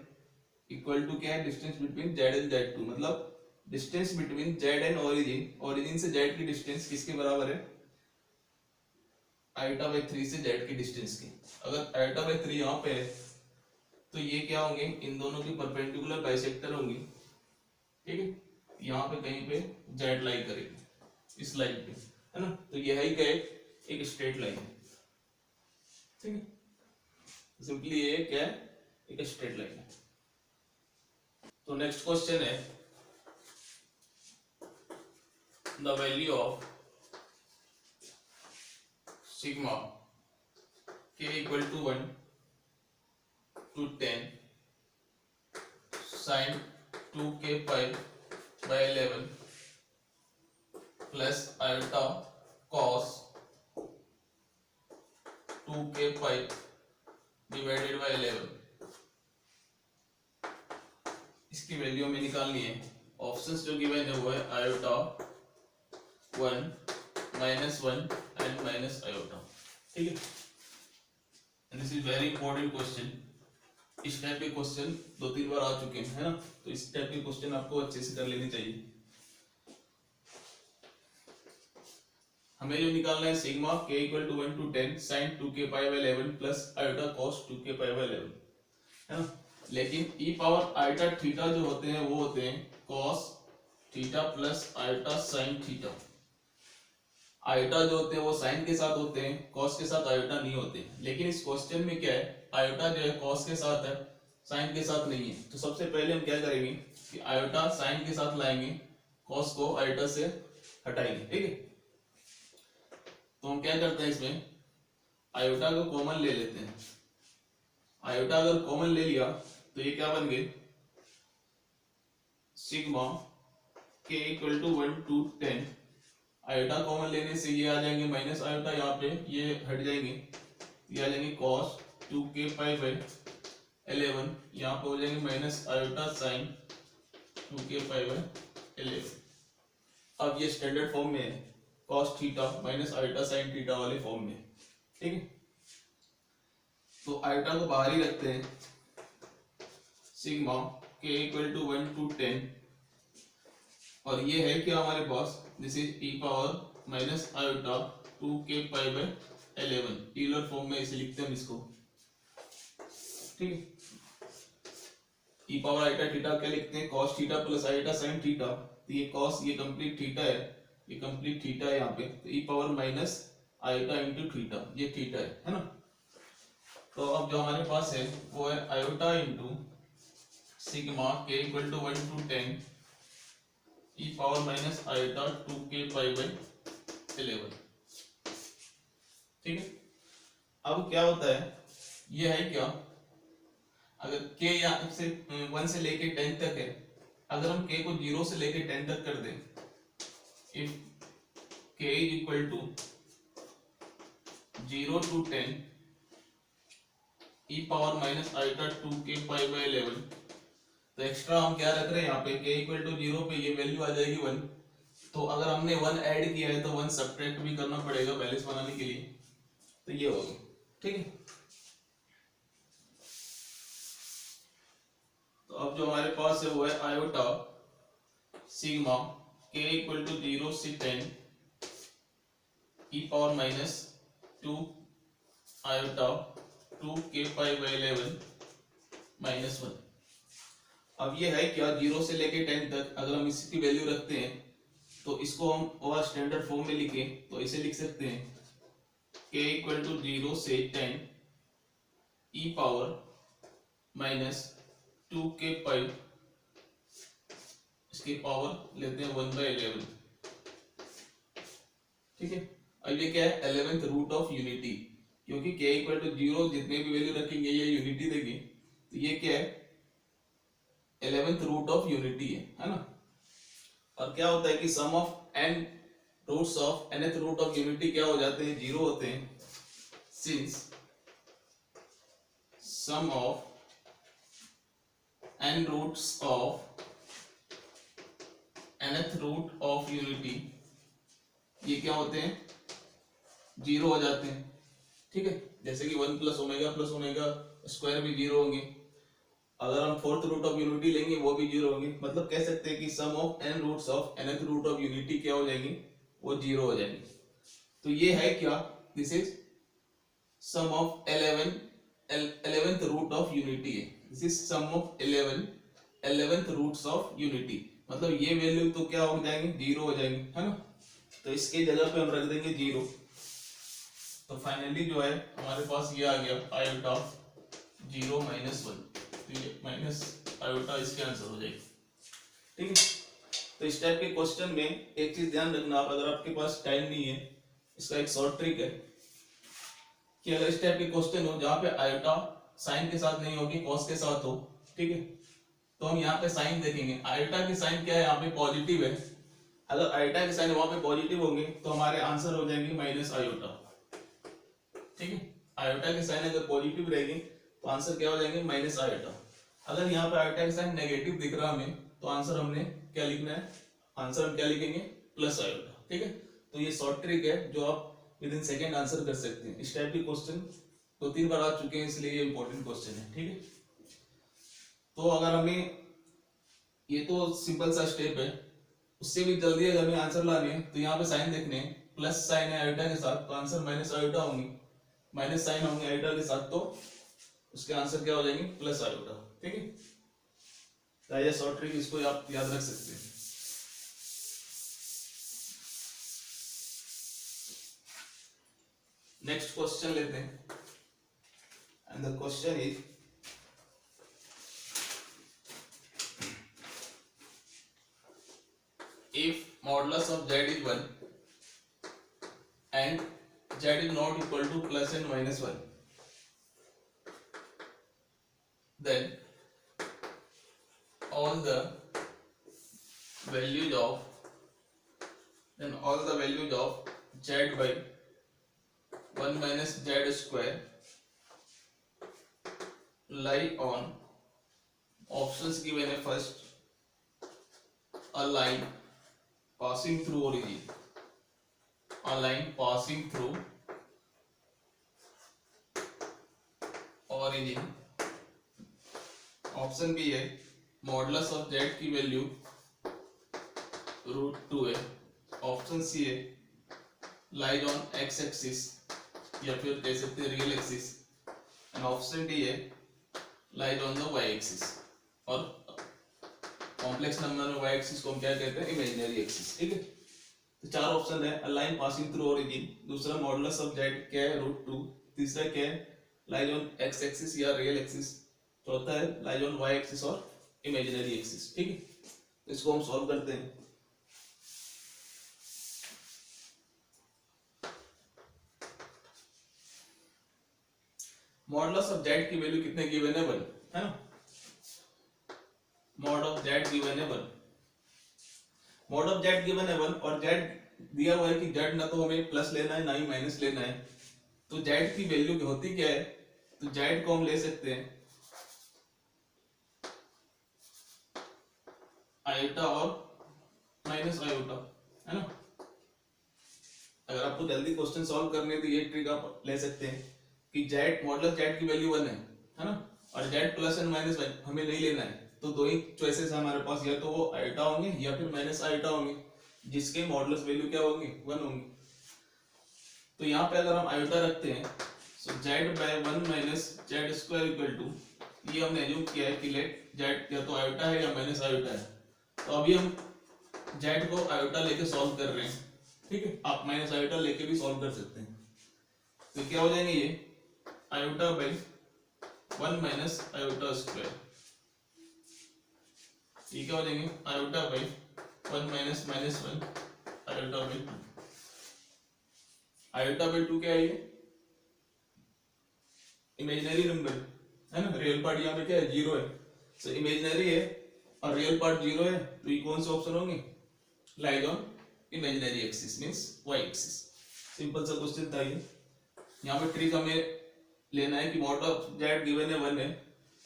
equal to क्या है, distance between z and z2, मतलब distance between z and origin, origin से z की डिस्टेंस किसके बराबर है, आयोटा बाई 3 से z की डिस्टेंस की। अगर आयोटा बाई 3 यहाँ पे है तो ये क्या होंगे, इन दोनों की परपेंडिकुलर बाइसेक्टर होंगी, ठीक है। यहाँ पे कहीं पे z लाई करेगी इस लाइन पे, है ना। तो ये है क्या, एक स्ट्रेट लाइन, ठीक है। सिंपली ये क्या है, एक स्ट्रेट लाइन है। तो नेक्स्ट क्वेश्चन है, the value of sigma k equal to 1 to 10 sin 2k pi by 11 plus iota cos 2k pi divided by 11, इसकी वैल्यू हमें निकालनी है। ऑप्शंस जो गिवन है वो है आयोटा 1 -1 एंड माइनस आयोटा, ठीक है। And this is very important question. इस टाइप के क्वेश्चन 2-3 बार आ चुके हैं, है ना। तो इस टाइप के क्वेश्चन आपको अच्छे से कर लेने चाहिए। हमें जो निकालना है sigma k equal to 1 to 10 sin 2k pi by 11 plus iota cos 2k pi by 11, है ना। लेकिन e पावर आयोटा थीटा जो होते हैं वो होते हैं cos theta plus iota sin theta. Iota जो होते हैं वो साइन के साथ होते हैं, cos के साथ आयोटा नहीं होते। लेकिन इस क्वेश्चन में क्या है, आयोटा जो है cos के साथ है, साइन के साथ नहीं है। तो सबसे पहले हम क्या करेंगे कि आयोटा साइन के साथ लाएंगे, cos को आयोटा से हटाएंगे, ठीक है। तो हम क्या करते हैं, इसमें आयोटा को कॉमन ले लेते हैं। आयोटा अगर कॉमन ले लिया तो ये क्या बन गए, sigma k equal to 1 to 10, iota common लेने से ये आ जाएंगे माइनस आयोटा, यहाँ पे ये हट जाएंगे, ये आ जाएंगे cos 2k pi by 11, यहाँ पे हो जाएंगे minus iota sin 2k pi by 11। अब ये स्टैंडर्ड फॉर्म में है, cos theta minus iota sin theta वाले फॉर्म में, ठीक है। तो आयोटा को बाहर ही रखते हैं, सिग्मा के इक्वल टू 1 to 10, और ये है क्या हमारे पास, this is E power minus iota 2k π/11, Taylor form में इसे लिखते हैं हम इसको, ठीक है। ई पावर आयोटा थीटा क्या लिखते हैं, cos theta plus iota sin theta, तो ये cos, ये कंप्लीट थीटा है, ये कंप्लीट थीटा है यहाँ पे, तो E power minus iota into theta, ये थीटा है ना। तो अब जो हमारे पास है वो है आयोटा इंटू सिग्मा के equal to 1 to 10 e power minus iota 2k π/11, ठीक है। अब क्या होता है, ये है क्या, अगर k यहाँ से 1 से लेके 10 तक है, अगर हम k को 0 से लेके 10 तक कर दें, if k is equal to 0 to 10 e power minus iota 2k π/11, तो एक्स्ट्रा हम क्या रख रहे हैं यहाँ पे, k इक्वल टू 0 पे ये वैल्यू आ जाएगी 1, तो अगर हमने 1 ऐड किया है तो 1 सब्ट्रैक्ट भी करना पड़ेगा बैलेंस बनाने के लिए, तो ये होगा, ठीक है। तो अब जो हमारे पास है वो है iota sigma k equal to 0 से 10 e power minus 2 iota 2k π/11 -1। अब ये है क्या, 0 से लेके 10 तक अगर हम इसकी वैल्यू रखते हैं तो इसको हम और स्टैंडर्ड फॉर्म में लिखें तो इसे लिख सकते हैं k इक्वल टू 0 से 10 ई पावर माइनस 2k π, इसकी पावर लेते हैं 1/11, ठीक है। अब ये क्या है, 11th रूट ऑफ यूनिटी, क्योंकि k इक्वल टू 0 जितने भी वैल्यू रखेंगे ये यूनिटी देगी, तो ये क्या है, 11th रूट ऑफ यूनिटी है ना। और क्या होता है कि sum of n roots of nth root of unity क्या हो जाते हैं, 0 होते हैं, since sum of n roots of nth root of unity ये क्या होते हैं, 0 हो जाते हैं, ठीक है। जैसे कि 1 + ओमेगा स्क्वायर भी 0 होंगे, अगर हम 4th रूट ऑफ यूनिटी लेंगे वो भी 0 होंगे, मतलब कह सकते हैं कि sum of n roots of nth root of unity क्या हो जाएंगे, वो 0 हो जाएंगे। तो ये है क्या, this is sum of 11th root of unity है, this is sum of 11th roots of unity, मतलब ये वैल्यू तो क्या हो जाएंगे, 0 हो जाएंगे, है ना। तो इसके जगह पे हम रख देंगे 0, तो फाइनली जो है हमारे पास ये आ गया आयोटा 0 - 1, तो ये माइनस आयोटा इसके आंसर हो जाएगी, ठीक है। तो इस टाइप के क्वेश्चन में एक चीज ध्यान रखना, आप अगर आपके पास टाइम नहीं है, इसका एक शॉर्ट ट्रिक है कि अगर इस टाइप के क्वेश्चन हो जहां पे आयोटा साइन के साथ नहीं होगी, कॉस के साथ हो, ठीक है, तो हम यहाँ पे साइन देखेंगे, आयोटा की साइन क्या है, यहाँ पे पॉजिटिव है, अगर आयोटा के साइन वहां पे पॉजिटिव होंगे तो हमारे आंसर हो जाएंगे माइनस आयोटा, ठीक है। आयोटा के साइन अगर पॉजिटिव रहेंगे तो आंसर क्या हो जाएंगे, माइनस आयोटा। अगर यहाँ पे आयोटा के साइन नेगेटिव दिख रहा हमें तो आंसर हमने क्या लिखना है, आंसर हम क्या लिखेंगे, प्लस आयोटा, ठीक है। तो ये शॉर्ट ट्रिक है जो आप विद इन सेकेंड आंसर कर सकते हैं। इस टाइप के क्वेश्चन 2-3 बार आ चुके हैं, इसलिए ये इंपॉर्टेंट क्वेश्चन है, ठीक है। तो अगर हमें, ये तो सिंपल सा स्टेप है, उससे भी जल्दी अगर हमें आंसर लाने हैं तो यहाँ पे साइन देखने हैं, प्लस साइन है आयोटा के साथ तो आंसर माइनस आयोटा होंगे, माइनस साइन होंगे आयोटा के साथ तो उसके आंसर क्या हो जाएंगे, प्लस आयोटा, ठीक है। तो शॉर्ट ट्रिक इसको आप याद रख सकते हैं। नेक्स्ट क्वेश्चन लेते हैं, and the question is if modulus of z is 1 and z is not equal to plus and minus 1, then all the values of z by 1 minus z square lie on options given है, first a line passing through origin, a line passing through origin, option b है modulus of z की value √2 है, option c है lies on x axis या फिर कह सकते हैं real axis, and option D है lies on the Y axis. और कॉम्प्लेक्स नंबर में वाई एक्सिस को हम क्या कहते हैं, इमेजिनरी एक्सिस। ठीक है, तो चार ऑप्शन है, a line passing through origin, दूसरा मॉडुलस ऑफ जेड क्या है √2, तीसरा क्या है लाइज ऑन एक्स एक्सिस या रियल एक्सिस, चौथा है लाइज ऑन वाई एक्सिस और इमेजिनरी एक्सिस। ठीक है, तो इसको हम सॉल्व करते हैं। मॉडुलस ऑफ जेड की वैल्यू कितने गिवन है, 1 है ना। मॉड ऑफ जेड गिवन है 1, मॉड ऑफ जेड गिवन है 1 और जेड दिया हुआ है कि जेड ना तो हमें प्लस लेना है ना ही माइनस लेना है, तो जेड की वैल्यू होती क्या है, तो जेड को हम ले सकते हैं आयोटा और माइनस आयोटा, है ना। अगर आपको जल्दी क्वेश्चन सॉल्व करने तो ये ट्रिक आप ले सकते हैं कि जेड मॉडुलस जेड की वैल्यू 1 है ना, और जेड प्लस एंड माइनस हमें नहीं लेना है, तो दो ही चॉइसेस है हमारे पास, या तो वो आयोटा होंगे या फिर माइनस आयोटा होंगे, जिसके मॉडुलस वैल्यू क्या होंगी, 1 होंगी। तो यहाँ पे अगर हम आयोटा रखते हैं so z/1 minus z square equal to, ये हमने एज्यूम किया है कि लेट जेड या तो आयोटा है या माइनस आयोटा है, तो अभी हम जेड को आयोटा लेके सॉल्व कर रहे हैं। ठीक है, आप माइनस आयोटा लेके भी सॉल्व कर सकते हैं। तो क्या हो जाएंगे ये iota by 1 minus iota square, ये क्या हो जाएंगे iota by 1 minus minus 1 iota by 2। Iota by 2 क्या है, ये इमेजिनरी नंबर है ना, रियल पार्ट यहाँ पे क्या है 0 है, सो इमेजिनरी है और रियल पार्ट 0 है, तो ये कौन से ऑप्शन होंगे, lies on imaginary axis means y axis. Simple सा क्वेश्चन था ये। यहाँ पे ट्रिक हमें लेना है कि मॉड ऑफ जेड गिवन है 1 है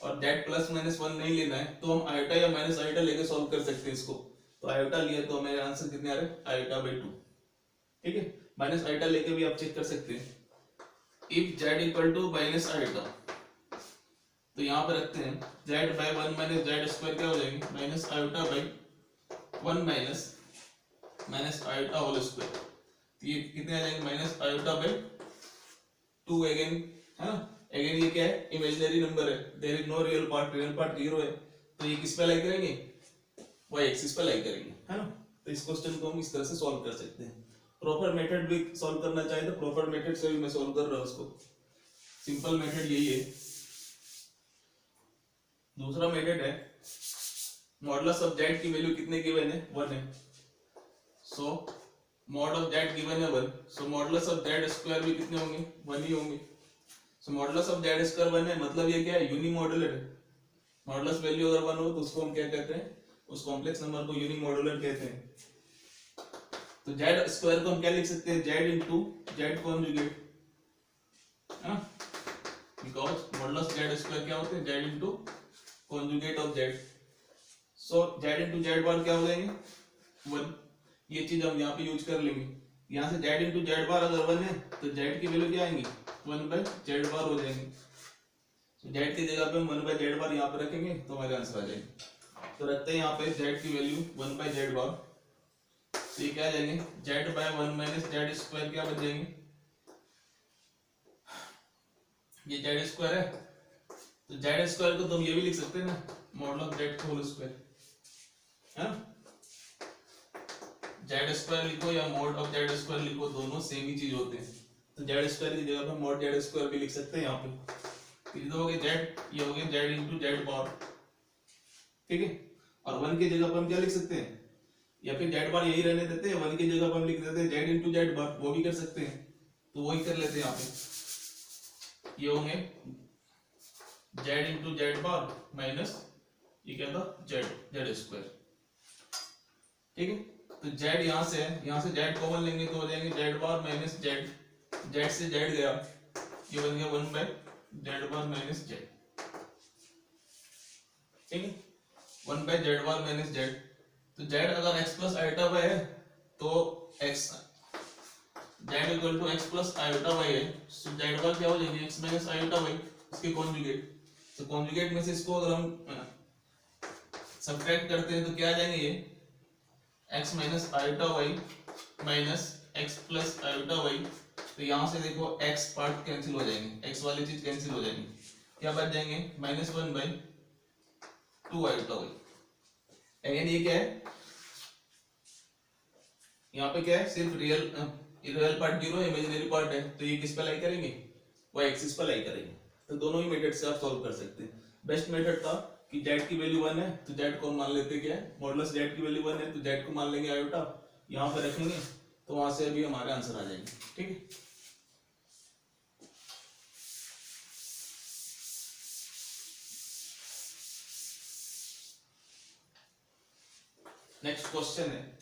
और जेड प्लस माइनस 1 नहीं लेना है, तो हम आयोटा या माइनस आयोटा लेके सॉल्व कर सकते हैं इसको। तो आयोटा लिया तो हमारे आंसर कितने आ रहे हैं, आयोटा बाई 2। ठीक है, माइनस आयोटा लेके भी आप चेक कर सकते हैं। If z equal to minus iota, तो यहाँ पे रखते हैं z by 1 minus z square क्या हो जाएंगे, minus iota by 1 minus minus iota whole square, ये कितने आ जाएंगे माइनस आयोटा बाई 2 अगेन, है ना। अगेन ये क्या है इमेजिनरी नंबर है, there is no real part 0 है, तो ये किस पे लाई करेंगे, वाई एक्सिस पे लाई करेंगे, है ना। तो इस क्वेश्चन को हम इस तरह से सॉल्व कर सकते हैं। प्रॉपर मेथड भी सॉल्व करना चाहे तो प्रॉपर मेथड से भी मैं सॉल्व कर रहा हूं उसको, सिंपल मेथड यही है। दूसरा मेथड है मॉडुलस ऑफ जेड की वैल्यू कितने गिवन है, 1 है, सो मॉड ऑफ जेड गिवन है 1, सो मॉडुलस ऑफ जेड स्क्वायर भी कितने होंगे, 1 ही होंगे। सो मॉडुलस ऑफ जेड स्क्वायर 1 है, मतलब ये क्या है यूनिमॉड्यूलर है। मॉडुलस वैल्यू अगर 1 हो तो उसको हम क्या कहते हैं, उस कॉम्प्लेक्स नंबर को यूनिमॉड्यूलर कहते हैं। तो जेड स्क्वायर को हम क्या लिख सकते हैं, जेड इंटू जेड कॉन्जुगेट, है ना, बिकॉज मॉडुलस जेड स्क्वायर क्या होते हैं, Z into conjugate of Z. So Z into Z bar क्या हो जाएंगे 1, ये चीज हम यहाँ पे यूज कर लेंगे। यहाँ से जेड इंटू जेड बार अगर 1 है तो जेड की वैल्यू क्या आएंगी 1 बाई जेड बार हो जाएंगे। तो जेड की जगह पे हम 1 बाई जेड बार यहाँ पे रखेंगे तो हमारे आंसर आ जाएंगे। तो रखते हैं यहाँ पे जेड की वैल्यू 1 बाई जेड बार, तो ये क्या आ जाएंगे Z by 1 minus z square क्या बन जाएंगे, ये जेड स्क्वायर है, तो जेड स्क्वायर को तो हम ये भी लिख सकते हैं ना mod of z whole square, है ना। जेड स्क्वायर लिखो या मॉड ऑफ जेड स्क्वायर लिखो, दोनों सेम ही चीज होते हैं। तो जेड स्क्वायर की जगह पे मॉड जेड स्क्वायर भी लिख सकते हैं यहाँ पे। ये हो गए जेड, ये हो गए जेड इंटू जेड बार, ठीक है। और 1 की जगह पे हम क्या लिख सकते हैं, या फिर जेड बार यही रहने देते हैं, 1 की जगह पे हम लिख देते हैं जेड इंटू जेड बार, वो भी कर सकते हैं। तो वही कर लेते हैं यहाँ पे, ये होंगे Z into Z bar minus ये क्या था जेड जेड स्क्वायर, ठीक है। तो जेड यहाँ से है, यहाँ से जेड कॉमन लेंगे तो हो जाएंगे Z bar minus Z, Z से जेड गया, ये बन गया 1 by Z bar minus Z, ठीक है 1 by Z bar minus Z. तो जेड अगर x प्लस आयोटा वाई है तो x Z equal to x plus iota Y है, सो जेड बार क्या हो जाएगी x माइनस आयोटा वाई, इसके कॉन्जुगेट। तो कॉन्जुगेट में से इसको अगर हम सब्ट्रैक्ट करते हैं तो क्या आ जाएंगे ये x minus iota y minus x plus iota y. तो यहाँ से देखो x पार्ट कैंसिल हो जाएंगे, x वाली चीज कैंसिल हो जाएंगी, क्या बच जाएंगे -1/2 आयोटा वाई। अगेन ये क्या है, यहाँ पे क्या है सिर्फ रियल पार्ट 0 है, इमेजिनरी पार्ट है, तो ये किस पे लाई करेंगे, y एक्सिस पे लाई करेंगे। तो दोनों ही मेथड से आप सॉल्व कर सकते हैं। बेस्ट मेथड था कि z की वैल्यू 1 है तो z को मान लेते क्या है मॉडुलस z की वैल्यू 1 है तो z को मान लेंगे आयोटा, यहाँ पे रखेंगे तो वहां से अभी हमारे आंसर आ जाएंगे। ठीक है, नेक्स्ट क्वेश्चन है,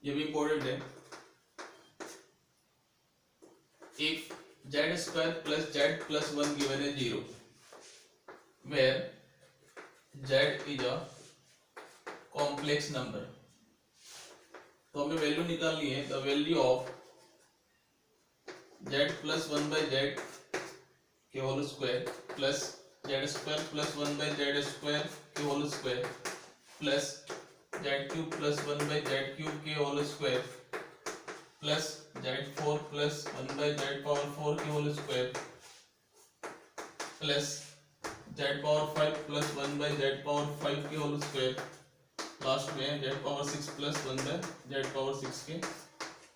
ये भी इंपॉर्टेंट है। If z square plus z plus 1 given है 0 where z is a complex number, तो हमें वैल्यू निकालनी है the value of z plus 1/z के whole square plus z square plus 1/z square के whole square plus z cube plus 1/z cube के whole square plus z4 plus 1/z power 4 के whole square plus z power 5 plus 1/z power 5 के whole square, last में z power 6 plus 1/z power 6 के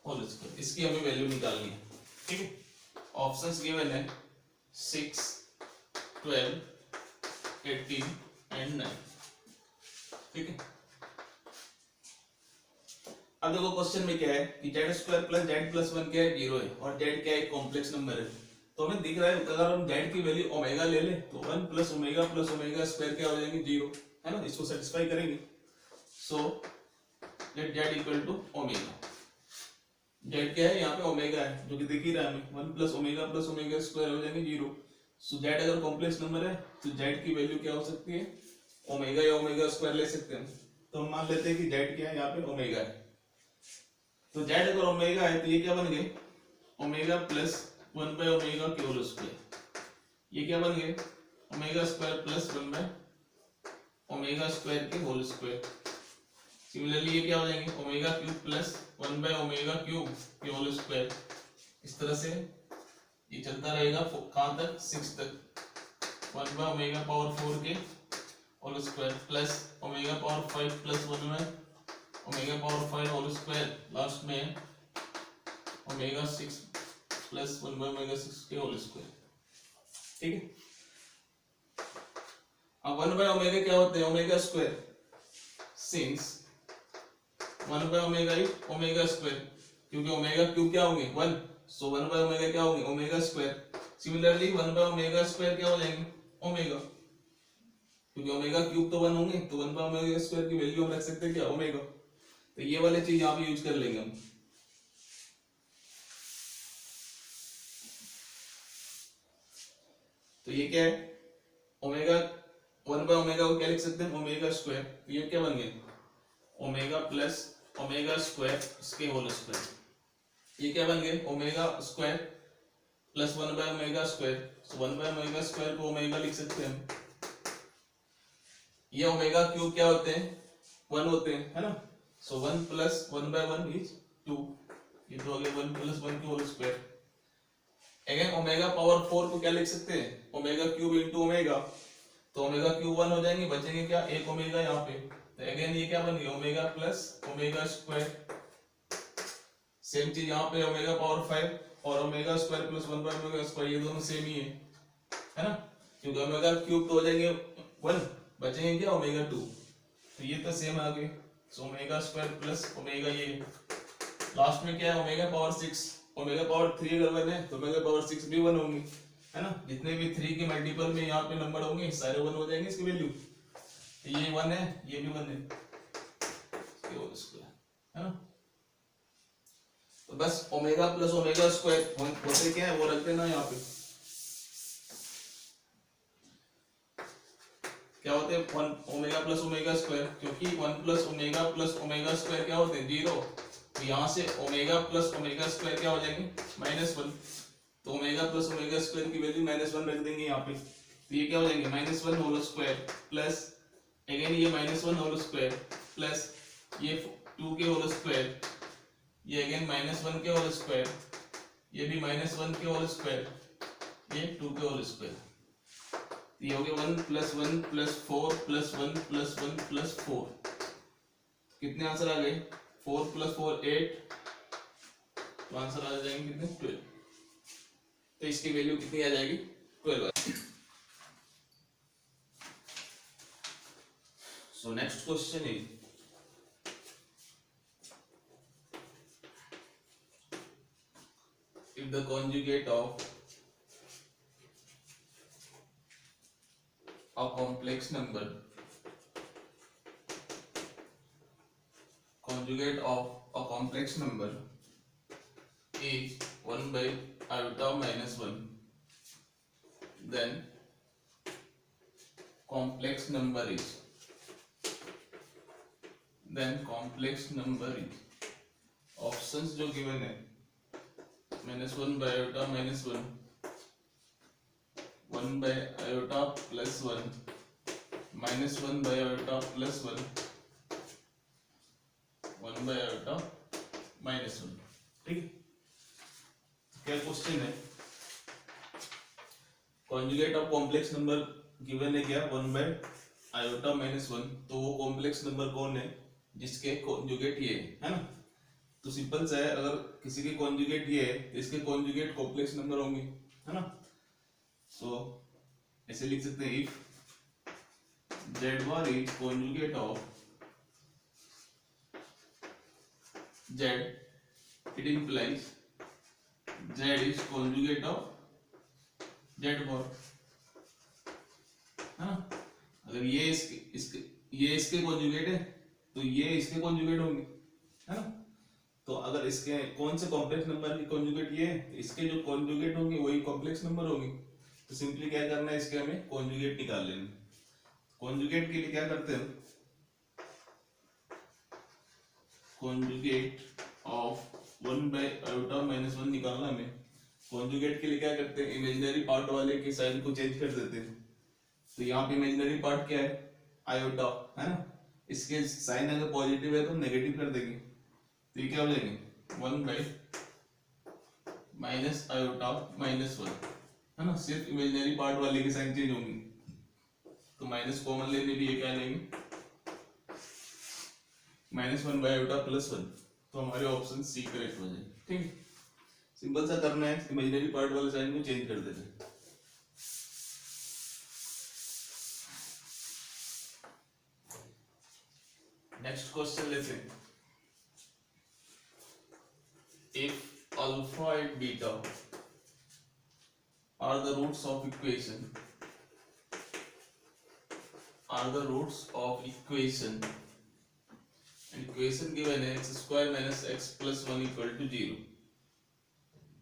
whole square. इसकी हमें value निकालनी है। ठीक है, ऑप्शंस गिवन है 6, 12, 18 एंड 9। ठीक है, अब देखो क्वेश्चन में क्या है कि z square plus z plus 1 क्या है 0 है और z क्या है एक कॉम्प्लेक्स नंबर है। तो हमें दिख रहा है अगर हम z की वैल्यू ओमेगा ले ले तो 1 प्लस ओमेगा स्क्वायर क्या हो जाएंगे 0, है ना, इसको सेटिस्फाई करेंगे। So let z equal to omega, z क्या है यहाँ पे ओमेगा है जो कि दिख ही रहा है हमें, 1 प्लस ओमेगा स्क्वायर हो जाएंगे 0। सो z अगर कॉम्प्लेक्स नंबर है तो z की वैल्यू क्या हो सकती है ओमेगा या ओमेगा स्क्वायर ले सकते हैं। तो हम मान लेते हैं कि z क्या है यहाँ पे ओमेगा है। तो z अगर ओमेगा है तो ये क्या बन गए ओमेगा प्लस 1/ओमेगा के होल स्क्वायर, ये क्या बन गए ओमेगा स्क्वायर प्लस 1/ओमेगा स्क्वायर के होल स्क्वायर। सिमिलरली ये क्या हो जाएंगे ओमेगा क्यूब प्लस 1/ओमेगा क्यूब के होल स्क्वायर। इस तरह से ये चलता रहेगा कहां तक 6 तक, 1/ओमेगा पावर 4 के whole square plus omega power 5 plus one by omega power 5 whole square, last में ओमेगा 6 प्लस 1/ओमेगा 6 के होल स्क्वायर। ठीक है, अब 1/ओमेगा क्या होते हैं omega square, since one by omega is omega square, क्योंकि ओमेगा क्यूब क्या होंगे 1, सो 1/ओमेगा क्या होंगे omega square. Similarly one by omega square क्या हो जाएंगे ओमेगा, क्योंकि ओमेगा क्यूब तो 1 होंगे तो 1/ओमेगा स्क्वायर की वैल्यू हम रख सकते हैं क्या ओमेगा। तो ये वाली चीज यहाँ पे यूज कर लेंगे हम। तो ये क्या है ओमेगा 1/ओमेगा को क्या लिख सकते हैं ओमेगा स्क्वायर, तो ये क्या बन गया ओमेगा प्लस ओमेगा स्क्वायर इसके होल स्क्वायर। ये क्या बन गए ओमेगा स्क्वायर प्लस 1/ओमेगा स्क्वायर, तो 1/ओमेगा स्क्वायर को ओमेगा लिख सकते हैं हम। ये ओमेगा क्यूब क्या होते हैं 1 होते हैं, है ना, सो 1 प्लस 1/1 इज 2, ये तो हो गया 1 प्लस 1 के whole square. Again omega power 4 को क्या लिख सकते हैं ओमेगा क्यूब इंटू ओमेगा, तो ओमेगा क्यूब 1 हो जाएंगे, बचेंगे क्या एक ओमेगा यहाँ पे। तो अगेन ये क्या बन गया omega plus omega square. Same चीज यहाँ पे ओमेगा पावर 5 और ओमेगा स्क्वायर प्लस 1/ओमेगा स्क्वायर, ये दोनों सेम ही है ना, क्योंकि ओमेगा क्यूब तो हो जाएंगे 1, बचेंगे क्या ओमेगा 2, तो ये तो सेम आ गए। So omega square plus omega, ये लास्ट में क्या है ओमेगा पावर 6, ओमेगा पावर 3 अगर 1 है तो ओमेगा पावर 6 भी 1 होंगे, है ना, जितने भी 3 के मल्टीपल में यहाँ पे नंबर होंगे सारे 1 हो जाएंगे इसकी वैल्यू। तो ये 1 है ये भी 1 है, है ना। तो बस ओमेगा प्लस ओमेगा स्क्वायर होते क्या है वो रख देना यहाँ पे, क्या होते हैं 1 ओमेगा प्लस ओमेगा स्क्वायर, क्योंकि 1 प्लस ओमेगा स्क्वायर क्या होते हैं 0, तो यहाँ से ओमेगा प्लस ओमेगा स्क्वायर क्या हो जाएंगे -1, तो ओमेगा प्लस ओमेगा स्क्वायर की वैल्यू -1 रख देंगे यहाँ पे, तो ये क्या हो जाएंगे -1 होल स्क्वायर प्लस अगेन ये -1 होल स्क्वायर प्लस ये 2 के होल स्क्वायर, ये अगेन -1 के होल स्क्वायर, ये भी -1 के होल स्क्वायर, ये 2 के होल स्क्वायर, ये हो गया 1 + 1 + 4 + 1 + 1 + 4, कितने आंसर आ गए 4 + 4 8, तो आंसर आ जाएंगे कितने 12, तो इसकी वैल्यू कितनी आ जाएगी 12। So next question is if the conjugate of a complex number is 1 by iota -1, then complex number is options जो given है -1 by iota -1, 1 by iota +1, -1 by iota +1, 1 by iota -1, ठीक है। क्या क्वेश्चन है, conjugate of complex number given है क्या 1 by iota -1, तो वो कॉम्प्लेक्स नंबर कौन है जिसके कॉन्जुगेट ये है ना, तो सिंपल सा है, अगर किसी के कॉन्जुगेट ये है तो इसके कॉन्जुगेट कॉम्प्लेक्स नंबर होंगे, है ना। सो ऐसे लिख सकते हैं if z bar is conjugate of z, it implies z is conjugate of z bar, है ना। अगर ये इसके कॉन्जुगेट है तो ये इसके कॉन्जुगेट होंगे, है ना। तो अगर इसके कौन से कॉम्प्लेक्स नंबर की कॉन्जुगेट ये है तो इसके जो कॉन्जुगेट होंगे वही कॉम्प्लेक्स नंबर होंगे, तो सिंपली क्या करना है, इसके हमें कॉन्जुगेट निकाल लेना। कॉन्जुगेट के लिए क्या करते हैं, कॉन्जुगेट ऑफ 1 by iota -1 निकालना हमें। कॉन्जुगेट के लिए क्या करते हैं, इमेजिनरी पार्ट वाले के साइन को चेंज कर देते हैं, तो यहाँ पे इमेजिनरी पार्ट क्या है आयोटा, है ना, इसके साइन अगर पॉजिटिव है तो नेगेटिव कर देंगे, तो ये क्या हो जाएंगे 1 by -iota -1, है ना, सिर्फ इमेजिनरी पार्ट वाले के साइन चेंज होंगे, तो माइनस कॉमन लेने भी ये क्या लेंगे -1 by iota +1, तो हमारे ऑप्शन सी करेक्ट हो जाएंगे, ठीक है। सिंपल सा करना है, इमेजिनरी पार्ट वाले साइन को चेंज कर देना है। नेक्स्ट क्वेश्चन लेते हैं, if alpha and beta are the roots of equation, and equation given है x² - x + 1 = 0,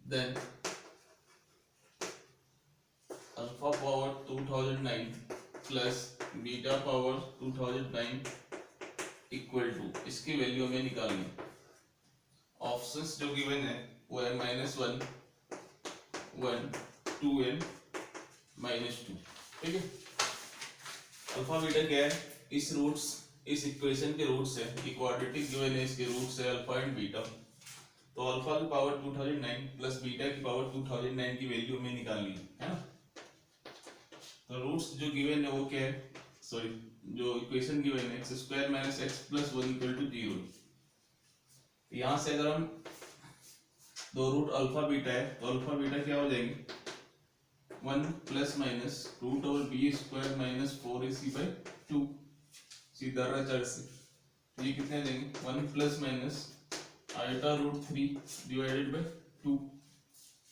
then alpha power 2009 plus beta power 2009 = इसकी वैल्यू हमें निकालनी है। ऑप्शंस जो गिवन है वो है -1 1 2n -2, ठीक है। अल्फा बीटा क्या है, इस इक्वेशन के रूट्स है, क्वाड्रेटिक गिवन है, इसके रूट्स है अल्फा एंड बीटा, तो अल्फा की पावर 2009 प्लस बीटा की पावर 2009 की वैल्यू हमें निकालनी है ना। तो रूट्स जो गिवन है वो क्या है, सॉरी जो इक्वेशन गिवन है x² - x + 1 = 0, यहां से अगर हम दो रूट अल्फा बीटा है तो अल्फा बीटा क्या हो जाएंगे 1 ± √b² - 4ac/2, सीधा चर से, तो ये कितने देंगे 1 ± iota√3 / 2,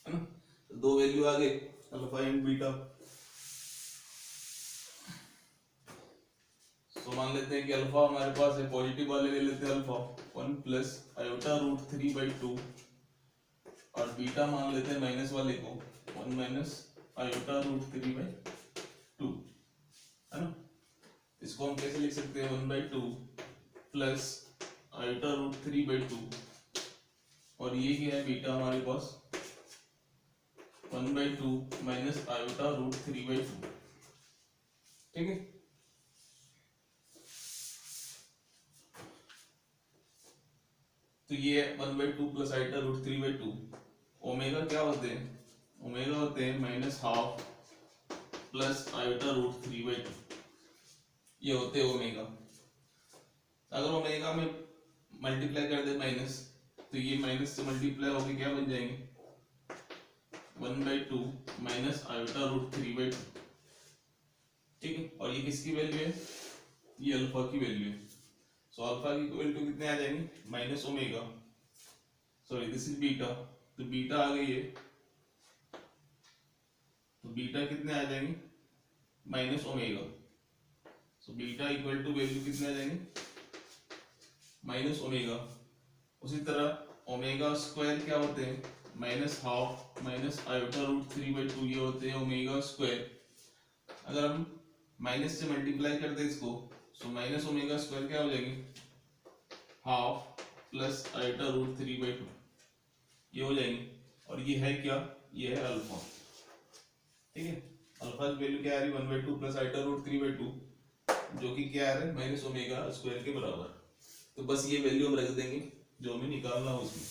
है ना। तो दो वैल्यू आ गए अल्फा एंड बीटा। तो मान लेते हैं कि अल्फा हमारे पास है, पॉजिटिव वाले ले लेते हैं अल्फा 1 + iota√3 / 2, और बीटा मान लेते हैं माइनस वाले को 1 - iota√3 / 2, है ना। इसको हम कैसे लिख सकते हैं 1/2 + iota√3 / 2 और ये क्या है बीटा हमारे पास 1/2 माइनस आयोटा रूट 3/2, ठीक है। तो ये है 1/2 प्लस आयोटा रूट 3/2। ओमेगा क्या होते हैं, ओमेगा होते हैं -12 प्लस आयोटा रूट 3/2, ये होते हैं ओमेगा। अगर ओमेगा में मल्टीप्लाई कर दे माइनस, तो ये माइनस से मल्टीप्लाई होके क्या बन जाएंगे 1/2 माइनस आयोटा रूट 3/2, ठीक है। और ये किसकी वैल्यू है, ये अल्फा की वैल्यू है। सो अल्फा की वैल्यू कितने आ जाएंगे minus omega, sorry this is beta, तो बीटा आ गई है, तो बीटा कितने आ जाएंगे minus omega. So beta equal to value कितने आ जाएंगे माइनस ओमेगा। उसी तरह ओमेगा स्क्वायर क्या होते हैं -12 माइनस आयोटा रूट 3/2, ये होते हैं ओमेगा स्क्वायर। अगर हम माइनस से मल्टीप्लाई कर दे इसको, सो माइनस ओमेगा स्क्वायर क्या हो जाएगी 12 प्लस आयोटा रूट 3/2, ये हो जाएंगे। और ये है क्या, ये है अल्फा, ठीक है। अल्फा की वैल्यू क्या आ रही है 1/2 प्लस आयोटा रूट 3/2, जो कि क्या आ रहा है माइनस ओमेगा स्क्वायर के बराबर। तो बस ये वैल्यू हम रख देंगे जो हमें निकालना हो उसमें।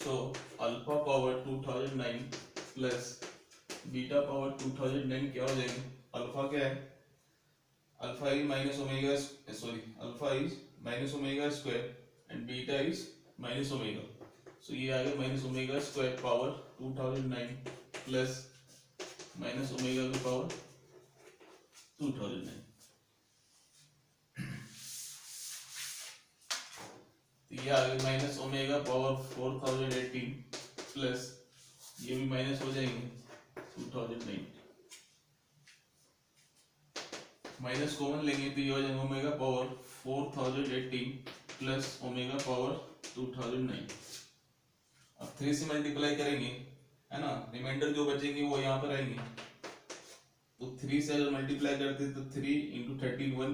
So alpha power 2009 plus beta power 2009 क्या हो जाएंगे, अल्फा क्या है, alpha is minus omega, sorry alpha is minus omega square and beta is minus omega. So ये आ गया minus omega square power 2009 plus minus omega की पावर 2009। तो ये आ गया माइनस ओमेगा पावर 4018 प्लस ये भी माइनस हो जाएंगे 2009, माइनस कॉमन लेंगे तो ये हो जाएगा omega power 4018 plus omega power 2009। अब 3 से मल्टीप्लाई करेंगे, है ना, रिमाइंडर जो बचेंगे वो यहाँ पर आएंगे। तो 3 से अगर मल्टीप्लाई करते तो 3 इंटू 13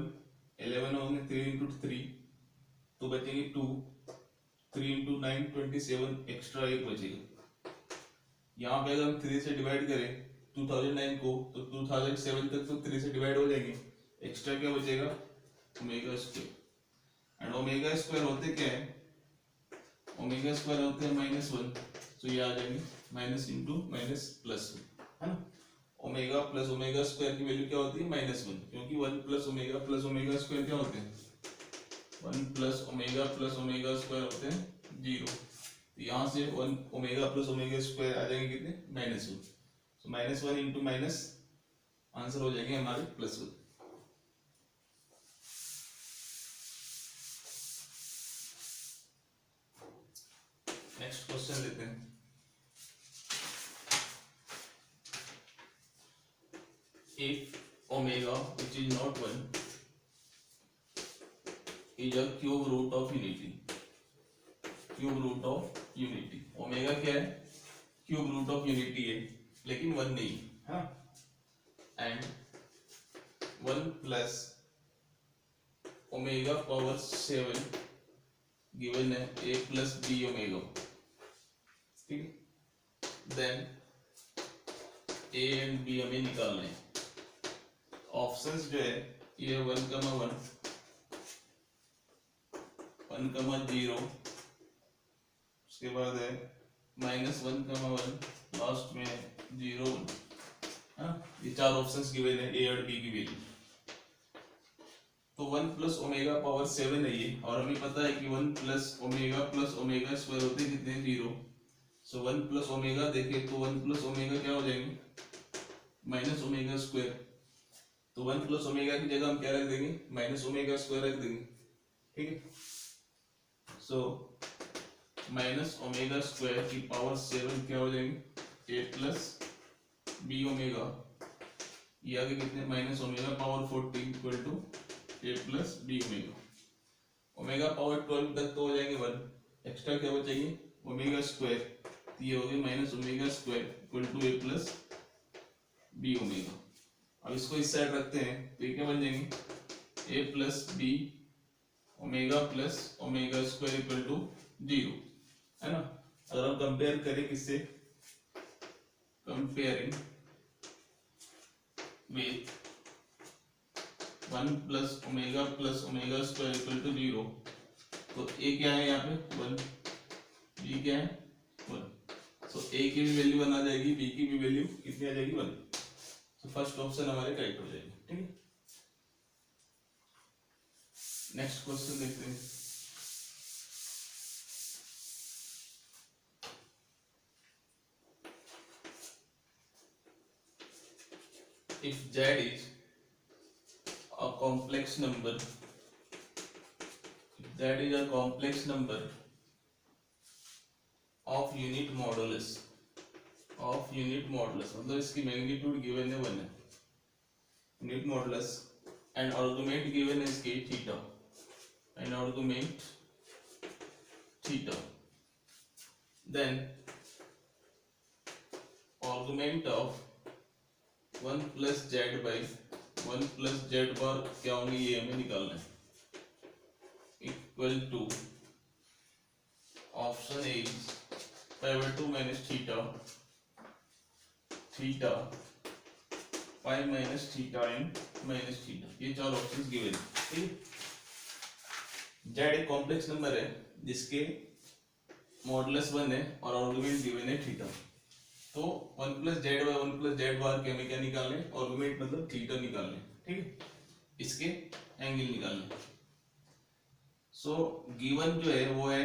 11 होंगे, 3 इंटू 3 तो बचेंगे 2, 3 इंटू 9 27, एक्स्ट्रा एक बचेगा। यहाँ पे अगर हम 3 से डिवाइड करें 2009 को, तो 2007 तक तो 3 से डिवाइड हो जाएंगे, एक्स्ट्रा क्या बचेगा omega square. And omega square होते क्या है, ओमेगा स्क्वायर होते हैं -1, तो ये आ जाएंगे माइनस इंटू माइनस प्लस, है ना। ओमेगा प्लस ओमेगा स्क्वायर की वैल्यू क्या होती है -1, क्योंकि 1 प्लस ओमेगा स्क्वायर क्या होते हैं 1 प्लस ओमेगा स्क्वायर होते हैं 0। तो यहाँ से 1 ओमेगा प्लस ओमेगा स्क्वायर आ जाएंगे कितने -1, तो -1 इंटू माइनस आंसर हो जाएंगे हमारे +1। नेक्स्ट क्वेश्चन लेते हैं। If omega which is not 1 is a cube root of unity, cube root of unity, omega क्या है क्यूब रूट ऑफ यूनिटी है लेकिन 1 नहीं, हाँ। And 1 plus omega power 7 given है a प्लस बी ओमेगा, ठीक है। देन a एंड b हमें निकालना है। ऑप्शंस जो है ये 1,1 1,0, उसके बाद है -1,1, लास्ट में 0, हाँ। ये 4 ऑप्शंस गिवन है a और b की वैल्यू। तो 1 प्लस ओमेगा पावर 7 है ये, और हमें पता है कि 1 प्लस ओमेगा स्क्वायर होते कितने 0। सो 1 प्लस ओमेगा देखें तो 1 प्लस ओमेगा क्या हो जाएंगे माइनस ओमेगा स्क्वायर। तो 1 प्लस ओमेगा की जगह हम क्या रख देंगे माइनस ओमेगा स्क्वायर रख देंगे, ठीक है। सो माइनस ओमेगा स्क्वायर की पावर 7 क्या हो जाएंगे a प्लस बी ओमेगा, ये आगे कितने minus omega power 14 equal to a plus b omega. Omega power 12 तक तो हो जाएंगे 1, एक्स्ट्रा क्या बचेंगे ओमेगा स्क्वायर, तो ये हो गया minus omega square equal to a plus b omega. अब इसको इस साइड रखते हैं तो ये क्या बन जाएंगे a plus b omega plus omega square equal to 0, है ना। अगर हम कंपेयर करें किससे, comparing with 1 plus omega square equal to 0, तो ए क्या है यहाँ पे 1, बी क्या है 1, सो ए की भी वैल्यू 1 आ जाएगी, बी की भी वैल्यू कितनी आ जाएगी 1, तो फर्स्ट ऑप्शन हमारे करेक्ट हो जाएगी, ठीक है। नेक्स्ट क्वेश्चन देखते हैं। If Z is a complex number, if Z is a complex number of unit modulus, मतलब इसकी मैग्नीट्यूड गिवन है 1 है, unit modulus, and argument given है इसकी theta, and argument theta, then argument of 1 plus Z by 1 plus Z bar क्या होंगे, ये हमें निकालना है, equal to option A pi 2 minus theta, theta pi minus theta and minus theta, ये चार ऑप्शंस गिवन है, ठीक है। जेड एक कॉम्प्लेक्स नंबर है जिसके मॉडुलस 1 है और आर्गुमेंट गिवन है थीटा, तो 1 plus Z by 1 plus Z bar के हमें क्या निकालने, आर्गुमेंट मतलब थीटा निकालने, ठीक है, इसके एंगल निकालने। सो गिवन जो है वो है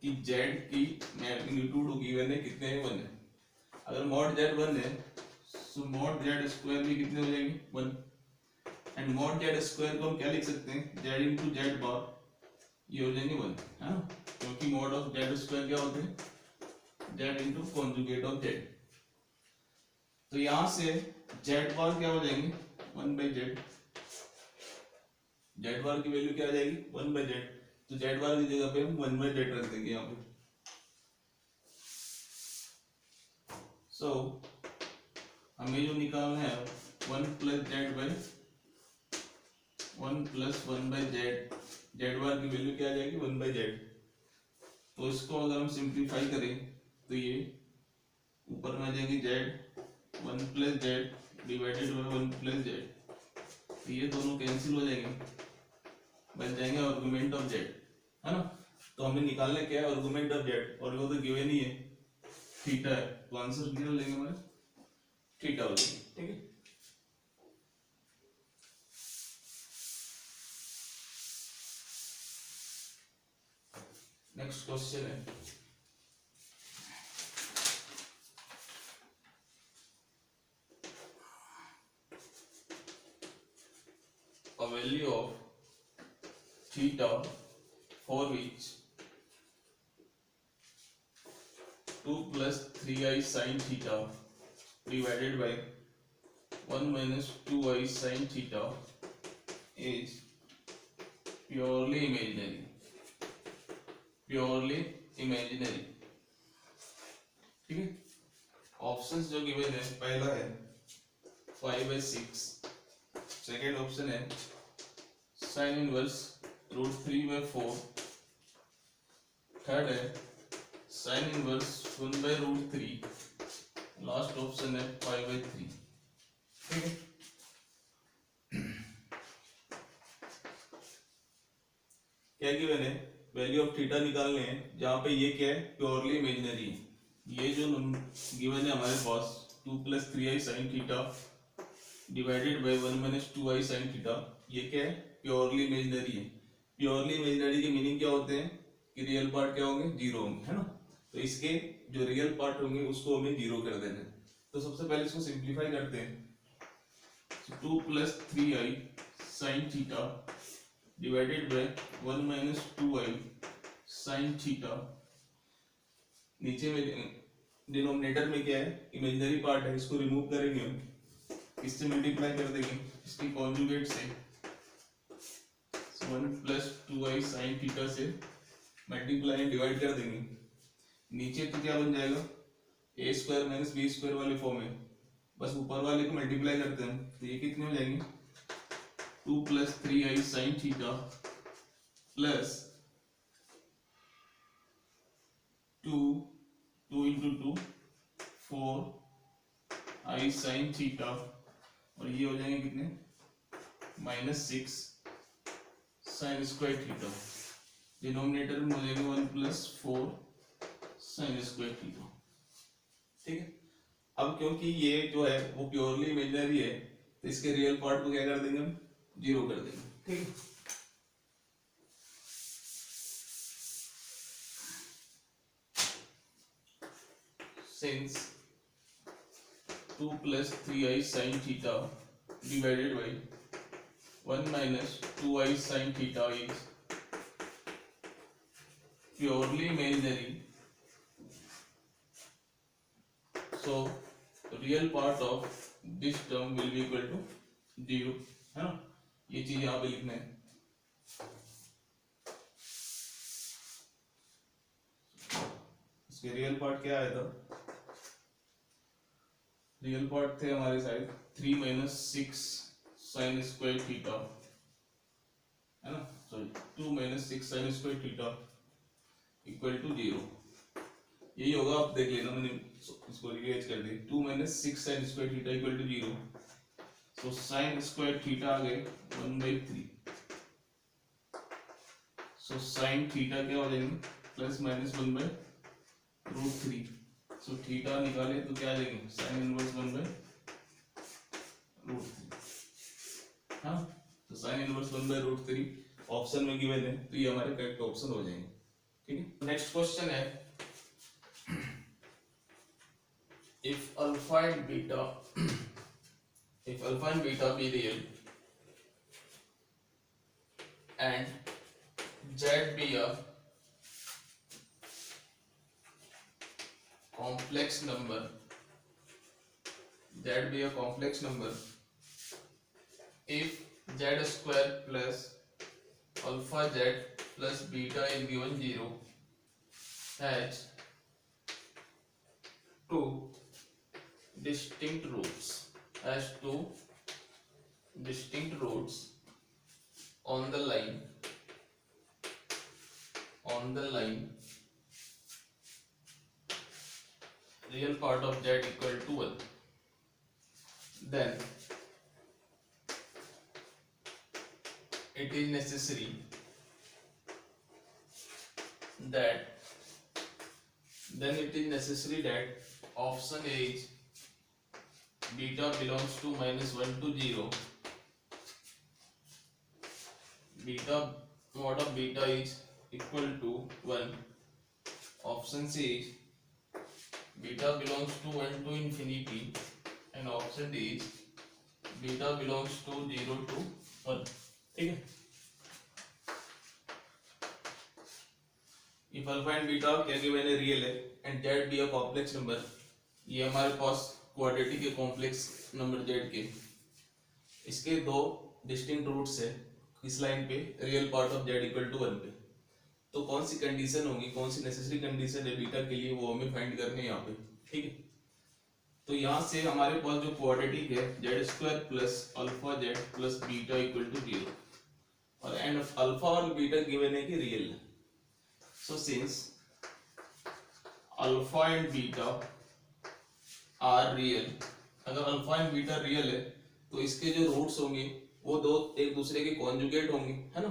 कि जेड की मैग्नीट्यूड गिवन है कितने है 1 है, अगर मॉड जेड 1 है सो मॉड जेड स्क्वायर भी कितने हो जाएंगे 1, एंड मॉड जेड स्क्वायर को हम क्या लिख सकते हैं, जेड इंटू जेड बार, ये हो जाएंगे 1, है ना, क्योंकि मॉड ऑफ जेड स्क्वायर क्या होते हैं, Z into conjugate of Z, तो यहां से जेड बार क्या हो जाएंगे 1 बाई जेड, जेड बार की वैल्यू क्या आ जाएगी 1 बाई जेड, तो जेड बार की जगह पे हम 1 बाई जेड रख देंगे यहाँ पे। सो हमें जो निकालना है 1 plus Z by 1 plus 1 by Z, Z bar की वैल्यू क्या आ जाएगी 1 बाई जेड, तो इसको अगर हम सिंप्लीफाई करें तो ये ऊपर में आ जाएगी Z 1 plus Z divided by 1 plus Z, तो ये दोनों कैंसिल हो जाएंगे, बच जाएंगे आर्गुमेंट ऑफ जेड, है ना। तो हमें निकालना क्या है आर्गुमेंट ऑफ जेड, और वो तो गिवन ही है थीटा है, तो आंसर क्या हो जाएगा हमारा थीटा हो जाएगी, ठीक है। नेक्स्ट क्वेश्चन है a value of theta for which 2 plus 3i sin theta divided by 1 minus 2i sin theta is purely imaginary, purely imaginary, ठीक है। ऑप्शंस जो गिवन है, पहला है 5/6, सेकेंड ऑप्शन है साइन इनवर्स √3/4, थर्ड है साइन इनवर्स 1/√3, लास्ट ऑप्शन है 5/3, ठीक है। क्या गिवन है, वैल्यू ऑफ थीटा निकालने हैं, जहां पे ये क्या है प्योरली इमेजिनरी है, ये जो गिवन है हमारे पास 2 plus 3i sin theta divided by 1 minus 2i sin theta, ये क्या है प्योरली इमेजिनरी है। प्योरली इमेजिनरी के मीनिंग क्या होते हैं कि रियल पार्ट क्या होंगे 0 होंगे, है ना, तो इसके जो रियल पार्ट होंगे उसको हमें 0 कर देना है। तो सबसे पहले इसको सिंप्लीफाई करते हैं, 2 plus 3i sin theta divided by 1 minus 2i sin theta, नीचे में डिनोमिनेटर में क्या है इमेजिनरी पार्ट है, इसको रिमूव करेंगे हम, इससे मल्टीप्लाई कर देंगे इसकी कॉन्जुगेट से, 1 प्लस 2i sin थीटा से मल्टीप्लाई डिवाइड कर देंगे, नीचे तो क्या बन जाएगा a square minus b square वाले फॉर्म में, बस ऊपर वाले को मल्टीप्लाई करते हैं, तो ये कितने हो जाएंगे 2 plus 3i sin theta plus 2 2 into 2 4 आई साइन थीटा, और ये हो जाएंगे कितने -6 साइन स्क्वायर थीटा। डिनोमिनेटर में हो जाएगा 1 प्लस 4 साइन स्क्वायर थीटा। ठीक है, अब क्योंकि ये जो है वो प्योरली इमेजिनरी है तो इसके रियल पार्ट को क्या कर देंगे हम, 0 कर देंगे। ठीक है, since 2 plus 3i sin theta divided by 1 minus 2i sin theta is purely imaginary, so real part of this term will be equal to 0, है ना, ये चीज यहाँ पे लिखना है। इसके रियल पार्ट क्या आया था, रियल पार्ट थे हमारे side 3 minus 6 sine square theta, है ना, sorry 2 minus 6 sine square theta equal to 0। यही होगा, आप देख लेना, मैंने इसको रिवाइज कर दिया। 2 minus 6 sine square theta equal to 0, so sine square theta आ गए 1/3, सो साइन थीटा क्या हो जाएंगे प्लस माइनस 1/√3, सो थीटा निकाले तो क्या आ जाएंगे साइन इनवर्स 1/√3। हाँ, तो साइन इनवर्स 1/√3 ऑप्शन में गिवन है, तो ये हमारे करेक्ट ऑप्शन हो जाएंगे। ठीक है, नेक्स्ट क्वेश्चन है, if alpha and beta be real and z be a complex number, if z square plus alpha z plus beta is given 0, has two distinct roots, on the line real part of z equal to 1, then it is necessary that option A is beta belongs to -1 to 0, beta mod of beta is equal to 1, option C is beta belongs to 1 to infinity, and option D is beta belongs to 0 to 1। ठीक है, if alpha and beta क्या given है, real है, and z be a complex number, ये हमारे पास quadratic के complex number z के, इसके दो डिस्टिंक्ट रूट्स है इस लाइन पे, real part of z equal to 1 पे, तो कौन सी कंडीशन होगी, कौन सी नेसेसरी कंडीशन है बीटा के लिए, वो हमें फाइंड करने हैं यहाँ पे। ठीक है, तो यहाँ से हमारे पास जो क्वाड्रेटिक है z² plus alpha z plus beta equal to 0, और एंड अल्फा और बीटा गिवन है कि रियल है, so since alpha and beta are real, अगर अल्फा एंड बीटा रियल है तो इसके जो रूट्स होंगे वो दो एक दूसरे के कॉन्जुगेट होंगे, है ना,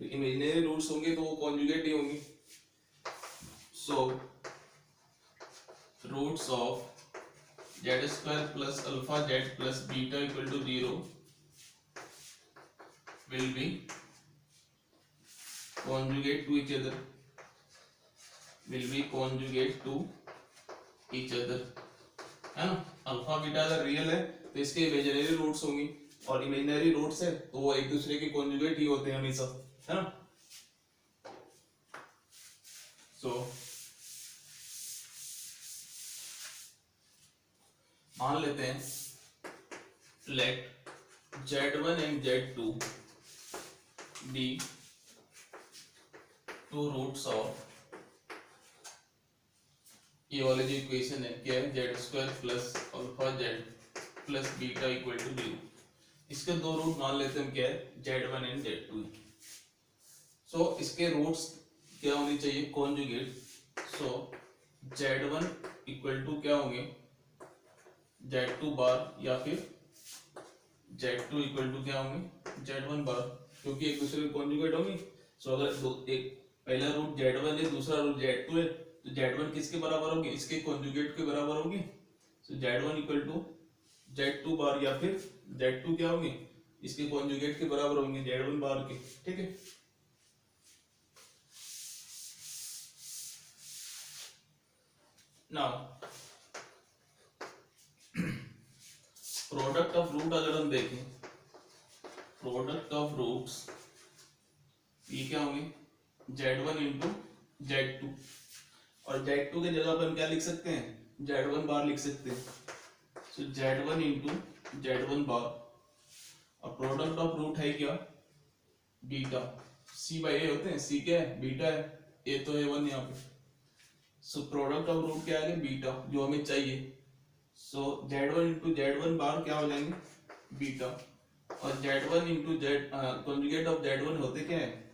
तो इमेजिनरी रूट्स होंगे तो वो कॉन्जुगेट ही होंगे, so roots of z² plus alpha z plus beta equal to 0 will be conjugate to each other, है ना। अल्फा बीटा अगर रियल है तो इसके इमेजिनरी रूट्स होंगी, और इमेजिनरी रूट्स है तो वो एक दूसरे के कॉन्जुगेट ही होते हैं हमेशा, है ना। सो मान लेते हैं let z1 and z2 be two roots of, ये वाले जो इक्वेशन है क्या है, z² plus alpha z plus beta equal to 0, इसके दो रूट मान लेते हैं क्या है, z1 एंड z2। सो इसके रूट्स क्या होनी चाहिए, conjugate. So Z1 equal to क्या होंगे, Z2 बार या फिर Z2 इक्वल टू क्या होंगे, Z1 बार, क्योंकि एक दूसरे के कॉन्जुगेट होंगे। सो अगर एक पहला रूट Z1 है, दूसरा रूट Z2 है, तो Z1 किसके बराबर होंगे, इसके कॉन्जुगेट के बराबर होंगे। सो Z1 इक्वल टू Z2 बार या फिर Z2 क्या होंगे, इसके कॉन्जुगेट के बराबर होंगे, Z1 बार के। ठीक है, नाउ प्रोडक्ट ऑफ रूट अगर हम देखें, प्रोडक्ट ऑफ रूट्स ये क्या होंगे, Z1 इंटू Z2, और Z2 के जगह पर हम क्या लिख सकते हैं, Z1 बार लिख सकते हैं। सो Z1 इंटू Z1 बार, और प्रोडक्ट ऑफ रूट है क्या, बीटा, C बाई ए होते हैं, C क्या है, बीटा है, A तो है 1 यहाँ पे। सो प्रोडक्ट ऑफ रूट क्या है, बीटा, जो हमें चाहिए। सो Z1 इंटू Z1 बार क्या हो जाएंगे, बीटा, और Z1 into Z conjugate of Z1 होते क्या है,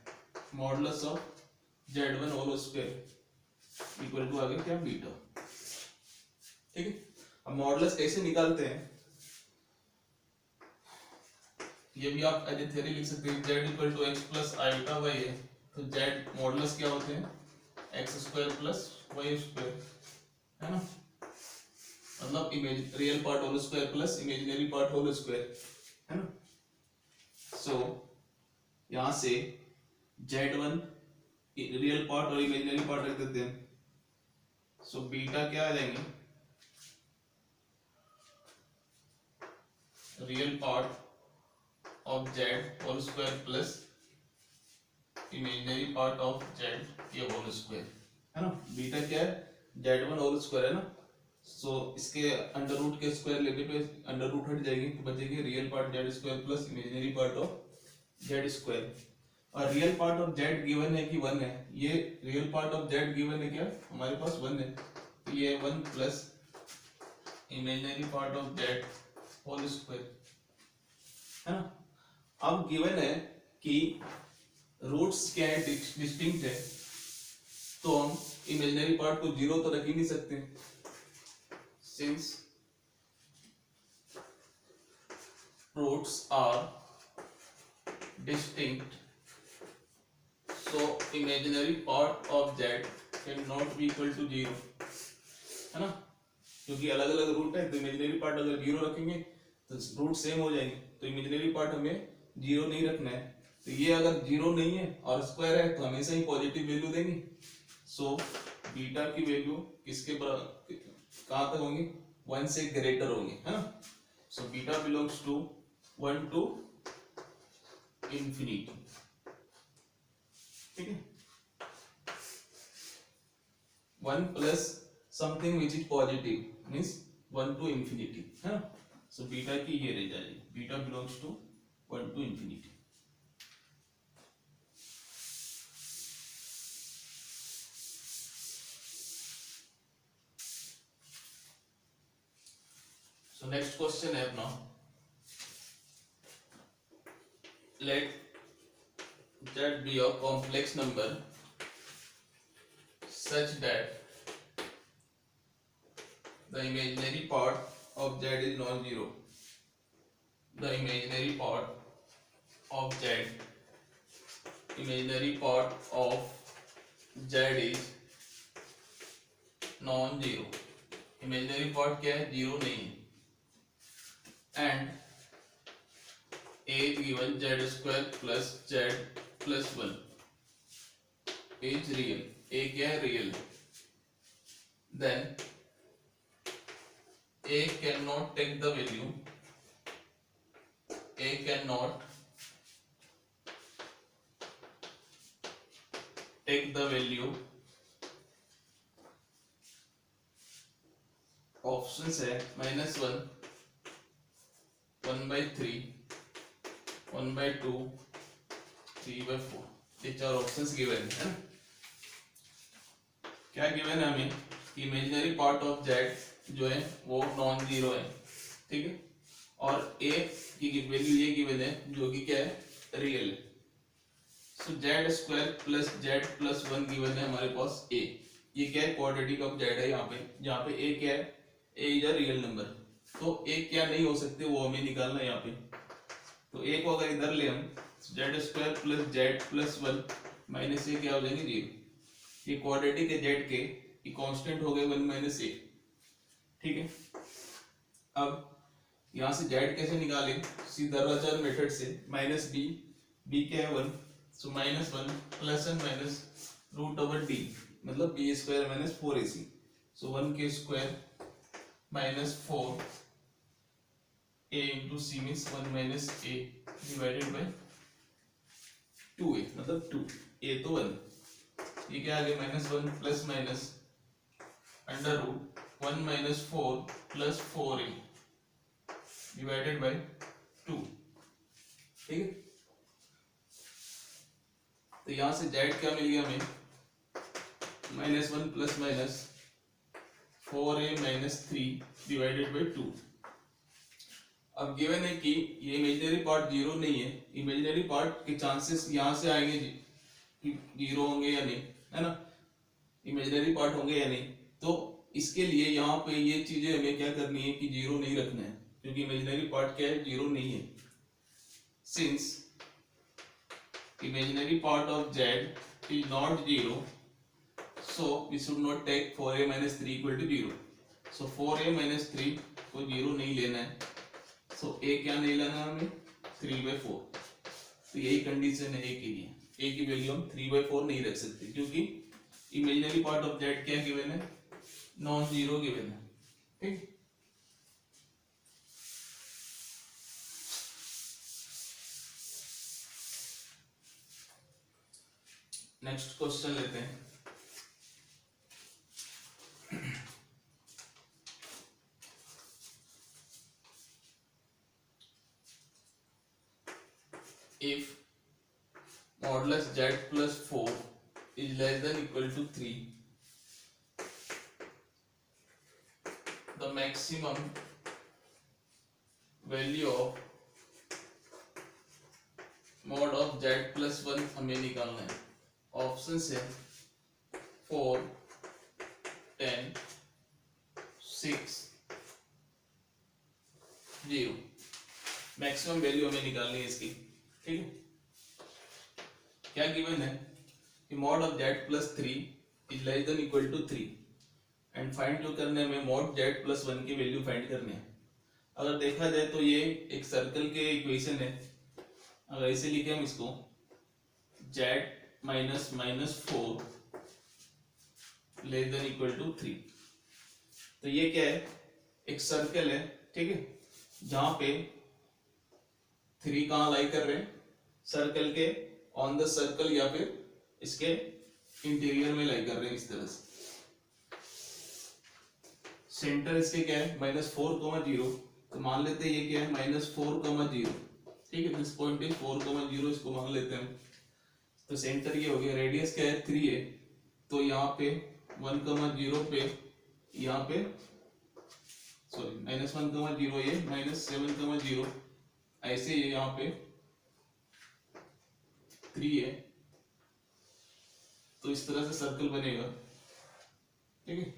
modulus of Z1 whole square equal to आगे क्या, बीटा। ठीक है, अब मॉडुलस कैसे निकालते हैं, ये भी आप एज ए थ्योरी लिख सकते हैं, Z equal to x plus iota y है, तो Z मॉडुलस क्या होते हैं, x square plus y square, है ना, मतलब image real part whole square plus imaginary part whole square, है ना। सो यहां से Z1 रियल पार्ट और इमेजिनरी पार्ट रख देते हैं। सो बीटा क्या आ जाएंगे, real part of Z whole square plus imaginary part of Z ये होल स्क्वायर, है ना। बीटा क्या है, Z1 होल स्क्वायर है ना। सो इसके अंडर रूट के स्क्वायर लेने पे अंडर रूट हट जाएंगे, तो बचेंगे real part Z square plus imaginary part of Z square. और real part of Z given है कि 1 है, ये real part of Z given है क्या, हमारे पास 1 है, तो ये 1 plus imaginary part of Z whole square, है ना। अब गिवन है कि रूट्स क्या है, डिस्टिंक्ट है, तो हम इमेजिनरी पार्ट को 0 तो रख ही नहीं सकते, since roots are distinct, so imaginary part of Z can not be equal to 0, है ना, क्योंकि अलग अलग रूट है, तो इमेजिनरी पार्ट अगर 0 रखेंगे तो रूट सेम हो जाएंगे, तो इमेजिनरी पार्ट हमें 0 नहीं रखना है। तो ये अगर 0 नहीं है और स्क्वायर है तो हमेशा ही पॉजिटिव वैल्यू देंगे। सो बीटा की वैल्यू किसके बराबर, कहां तक होंगी, 1 से ग्रेटर होंगे, है ना। So beta belongs to 1 to infinity, ठीक है, 1 plus something which is positive means 1 to infinity, है ना। सो बीटा की ये रह जाएगी, beta belongs to 1 to infinity. So next question है अपना, let Z be a complex number such that the imaginary part of Z is non-zero. The imaginary part of Z, imaginary part of Z is non-zero. Imaginary part क्या है, 0 नहीं है, and A is given Z square plus Z plus 1 is real. A क्या है, real. Then A cannot take the value, A cannot take the value, options है -1, 1/3, 1/2, 3/4, ये 4 options given है ना। क्या गिवन है हमें, इमेजिनरी पार्ट ऑफ Z जो है वो नॉन जीरो है, ठीक है, और A की वैल्यू ये गिवन है जो कि क्या है, रियल है। So Z square plus Z plus one given है हमारे पास ए। ये क्या है, क्वाड्रेटिक ऑफ जेड है यहाँ पे, जहाँ पे ए क्या है, ए इज अ रियल नंबर। तो ए क्या नहीं हो सकते वो हमें निकालना है यहाँ पे। तो ए को अगर इधर ले हम, Z square plus Z plus one minus A क्या हो जाएंगे, जीरो। ये क्वाड्रेटिक है जेड के, ये कांस्टेंट हो गए वन माइनस ए। ठीक है, अब यहाँ से जेड कैसे निकालें, सीधा रजर मेथड से, माइनस बी, बी क्या है one, so minus one plus and minus root over D, मतलब B square minus four A C. So one के square minus four A into C means one minus A divided by two A, मतलब two A तो one, ये क्या आ गया minus one plus minus under root one minus four plus four A divided by to. ठीक है, तो यहां से जेड क्या मिल गया हमें, minus one plus minus four A minus three divided by to. अब गिवन है कि ये इमेजिनरी पार्ट जीरो नहीं है, इमेजिनरी पार्ट के चांसेस यहां से आएंगे जीरो होंगे या नहीं, है ना, इमेजिनरी पार्ट होंगे या नहीं। तो इसके लिए यहाँ पे ये चीजें हमें क्या करनी है कि जीरो नहीं रखना है, क्योंकि इमेजिनरी पार्ट क्या है, जीरो नहीं है। Since imaginary part of z is not 0, so we should not take 4a minus 3 equal to 0. So 4a minus 3 को 0 नहीं लेना है, so a क्या नहीं लेना है हमें, 3/4। तो यही कंडीशन है a के लिए, a की वैल्यू हम 3/4 नहीं रख सकते, क्योंकि इमेजिनरी पार्ट ऑफ z क्या गिवन है, नॉन जीरो गिवन है। ठीक, नेक्स्ट क्वेश्चन लेते हैं। If modulus z plus 4 is less than equal to 3, the maximum value of mod of z plus 1 हमें निकालना है। ऑप्शन है 4, 10, 6, 0। मैक्सिमम वैल्यू हमें निकालनी है इसकी। ठीक है, क्या गिवन है कि mod of z plus 3 is less than equal to 3 and find जो करने में मॉड जेड प्लस 1 की वैल्यू फाइंड करनी है। अगर देखा जाए तो ये एक सर्कल के इक्वेशन है, अगर ऐसे लिखे हम इसको, z minus minus 4 less than equal to 3, तो ये क्या है, एक सर्कल है। ठीक है, जहां पे 3 कहां लाई कर रहे हैं, सर्कल के ऑन द सर्कल या फिर इसके इंटीरियर में लाई कर रहे हैं इस तरह से। सेंटर इसके क्या है, -4,0, तो मान लेते हैं ये क्या है, -4,0। ठीक है, दिस पॉइंट इज 4,0, इसको मान लेते हैं। तो सेंटर ये हो गया, रेडियस क्या है 3 है, तो यहाँ पे 1,0 पे, यहाँ पे सॉरी -1,0 ये -7,0, ऐसे ये यहाँ पे 3 है, तो इस तरह से सर्कल बनेगा। ठीक है,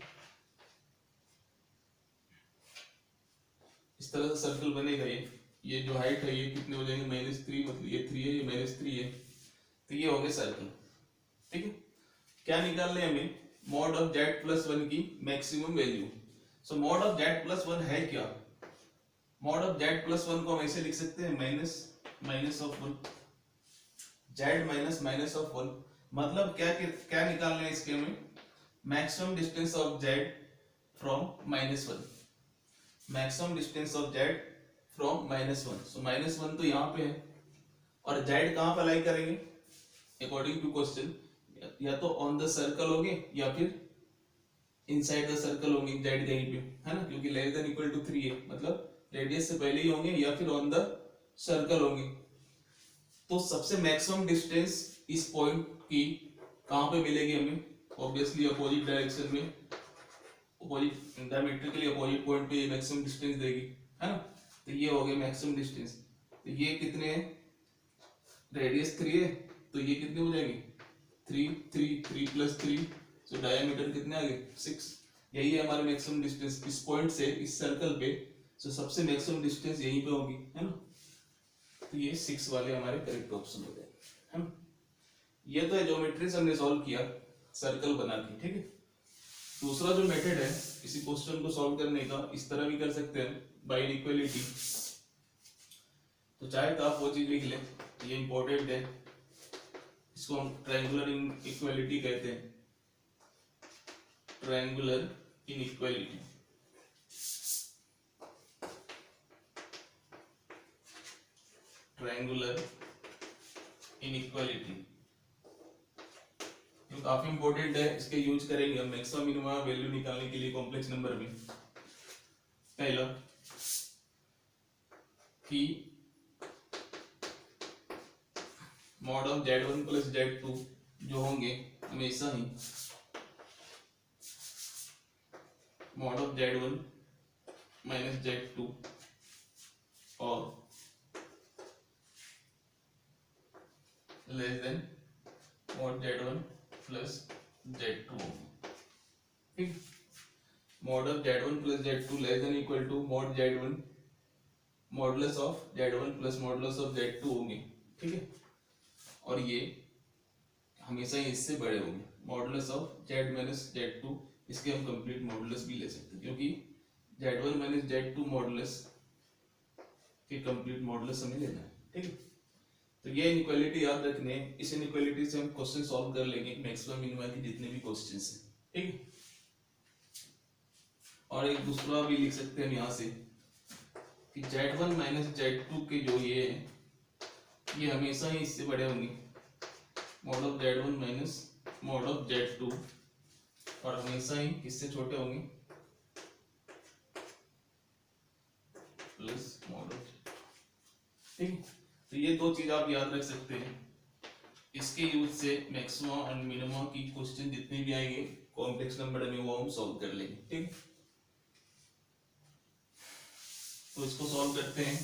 इस तरह से सर्कल बनेगा। ये जो हाइट है ये कितने हो जाएंगे, -3, मतलब ये 3 है, ये -3 है, तो ये हो गया सर्कल। ठीक है, क्या निकालना है हमें, मॉड ऑफ जेड प्लस 1 की maximum value. So mod of z plus 1 है क्या, मॉड ऑफ जेड प्लस 1 को हम ऐसे लिख सकते हैं, minus of 1, Z minus of 1, मतलब क्या निकालना है इसके हमें, maximum distance of Z from -1, maximum distance of Z from -1। सो -1 तो यहाँ पे है, और जेड कहां पर लाई करेंगे, अकॉर्डिंग टू क्वेश्चन, या तो ऑन द सर्कल होंगे या फिर इनसाइड द सर्कल होंगे, जेड कहीं पे, है ना, क्योंकि लेस देन इक्वल टू 3 है, मतलब रेडियस से पहले ही होंगे या फिर ऑन द सर्कल होंगे। तो सबसे मैक्सिमम डिस्टेंस इस पॉइंट की कहां पे मिलेगी हमें, ऑब्वियसली अपोजिट डायरेक्शन में, अपोजिट डायमेट्रिकली अपोजिट पॉइंट पे ये मैक्सिमम डिस्टेंस देगी, है ना। तो ये हो गया मैक्सिमम डिस्टेंस, तो ये कितने है, रेडियस 3 है, तो ये कितने हो जाएंगे 3 3 3 प्लस 3, सो डायमीटर कितने आ गए 6। यही है हमारे मैक्सिमम डिस्टेंस इस पॉइंट से इस सर्कल पे, सो सबसे मैक्सिमम डिस्टेंस यहीं पे होगी, है ना। तो ये 6 वाले हमारे करेक्ट ऑप्शन हो जाएंगे, है ना। ये तो है ज्योमेट्री से हमने सॉल्व किया सर्कल बना के, ठीक है। दूसरा जो मेथड है किसी क्वेश्चन को सॉल्व करने का, इस तरह भी कर सकते हैं बाय इनइक्वालिटी। तो चाहे तो आप वो चीज लिख लें, ये इंपॉर्टेंट है, इसको हम ट्रायंगुलर इनइक्वालिटी कहते हैं, ट्रायंगुलर इनइक्वालिटी। ट्रायंगुलर इनइक्वालिटी जो काफी इंपॉर्टेंट है, इसके यूज करेंगे हम मैक्सिमम मिनिमम वैल्यू निकालने के लिए कॉम्प्लेक्स नंबर में। पहला कि mod of Z1 plus Z2 जो होंगे हमेशा ही mod of Z1 minus Z2 और less than mod Z1 plus Z2 होंगे, ठीक। Mod of Z1 plus Z2 less than equal to mod Z1 modulus of Z1 plus modulus of Z2 होंगे, ठीक है। और ये हमेशा ही इससे बड़े होंगे, modulus of Z minus Z2, इसके हम कंप्लीट मॉडुलस भी ले सकते हैं क्योंकि Z1 माइनस Z2 मॉडुलस के कंप्लीट मॉडुलस हमें लेना है, ठीक है। तो ये इनइक्वालिटी याद रखने, इस इनइक्वालिटी से हम क्वेश्चन सॉल्व कर लेंगे मैक्सिमम मिनिमम के जितने भी क्वेश्चंस हैं, ठीक है। और एक दूसरा भी लिख सकते हैं हम यहाँ से कि Z1 माइनस Z2 के जो ये हैं ये हमेशा ही इससे बड़े होंगे, mod of Z1 minus mod of Z2, और हमेशा ही किससे छोटे होंगे प्लस मॉड ऑफ, ठीक है। तो ये दो चीज आप याद रख सकते हैं, इसके यूज से मैक्सिमम एंड मिनिमम की क्वेश्चन जितने भी आएंगे कॉम्प्लेक्स नंबर में वो हम सॉल्व कर लेंगे, ठीक। तो इसको सॉल्व करते हैं।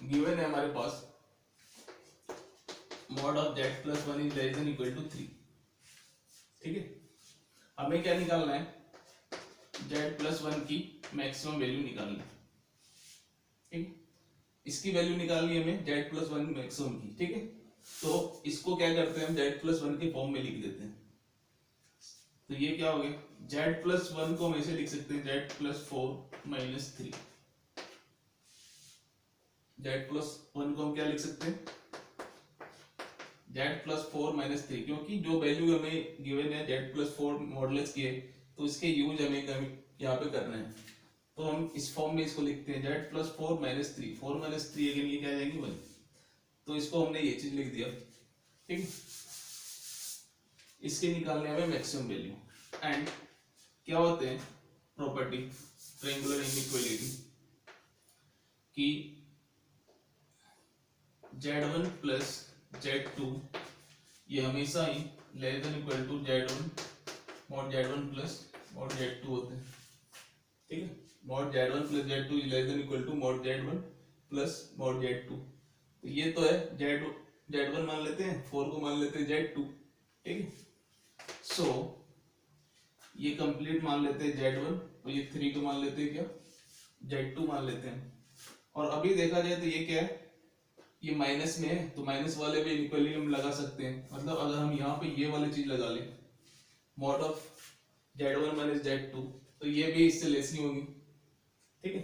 गिवन है हमारे पास mod of Z plus 1 is less than equal to 3, ठीक है। हमें क्या निकालना है Z प्लस 1 की मैक्सिमम वैल्यू निकालनी है, ठीक। इसकी वैल्यू निकालनी है हमें Z प्लस 1 मैक्सिमम की, ठीक है। तो इसको क्या करते हैं हम Z प्लस 1 के फॉर्म में लिख देते हैं। तो ये क्या हो गया Z प्लस 1 को हम ऐसे लिख सकते हैं Z plus 4 minus 3। Z plus 1 को हम क्या लिख सकते हैं Z प्लस 4 माइनस 3, क्योंकि जो वैल्यू हमें गिवन है Z प्लस 4 मॉडुलस की है, तो इसके यूज हमें यहाँ पे करना है। तो हम इस फॉर्म में इसको लिखते हैं Z plus 4 minus 3, 4 minus 3 again ये क्या आ जाएंगे 1, तो इसको हमने ये चीज लिख दिया, ठीक। इसके निकालने हमें मैक्सिमम वैल्यू एंड क्या होते हैं प्रॉपर्टी ट्रायंगुलर इनइक्वालिटी कि Z1 प्लस Z2 ये हमेशा ही less than equal to Z1 mod Z1 plus mod Z2 होते हैं, ठीक है। Mod Z1 plus Z2 less than equal to mod Z1 plus mod Z2। तो ये तो है Z1 मान लेते हैं, 4 को मान लेते हैं Z2, ठीक है। सो ये कंप्लीट मान लेते हैं Z1 और ये 3 को मान लेते हैं क्या Z2 मान लेते हैं। और अभी देखा जाए तो ये क्या है ये माइनस में है, तो माइनस वाले पे इक्वली हम लगा सकते हैं, मतलब अगर हम यहाँ पे ये वाली चीज लगा लें mod of Z1 minus Z2 तो ये भी इससे लेस नहीं होगी, ठीक है।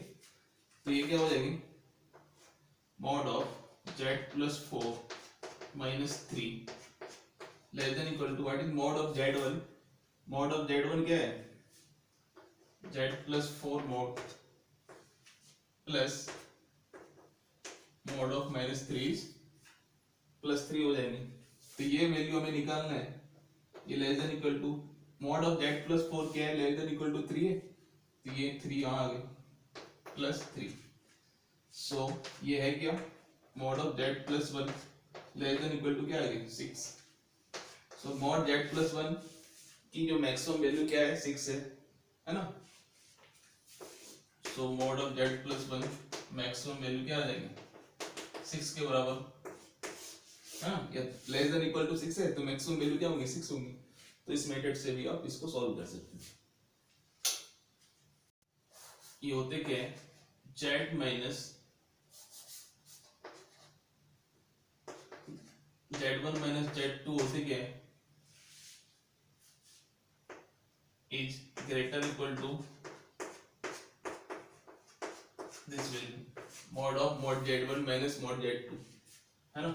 तो ये क्या हो जाएगी mod of Z plus 4 minus 3 less than equal to what is mod of Z1, mod of Z1 क्या है Z plus 4 mod plus mod of minus 3 plus 3 हो जाएंगे। तो ये वैल्यू हमें निकालना है, ये less than equal to mod of Z plus 4 क्या है लेस देन इक्वल टू 3 है, तो ये 3 यहाँ आ गए प्लस 3। सो ये है क्या mod of Z plus 1 less than equal to क्या आ गया 6। सो मॉड Z प्लस 1 की जो मैक्सिमम वैल्यू क्या है 6 है ना। So mod of Z plus 1 maximum value क्या आ जाएगी 6 के बराबर। हाँ, या लेस देन इक्वल टू 6 है तो मैक्सिमम वैल्यू क्या होगी 6 होगी। तो इस मेथड से भी आप इसको सॉल्व कर सकते हैं। ये होते क्या है, z minus z1 minus z2 होते क्या है, is greater equal to this value mod of mod z1 minus mod z2, है ना।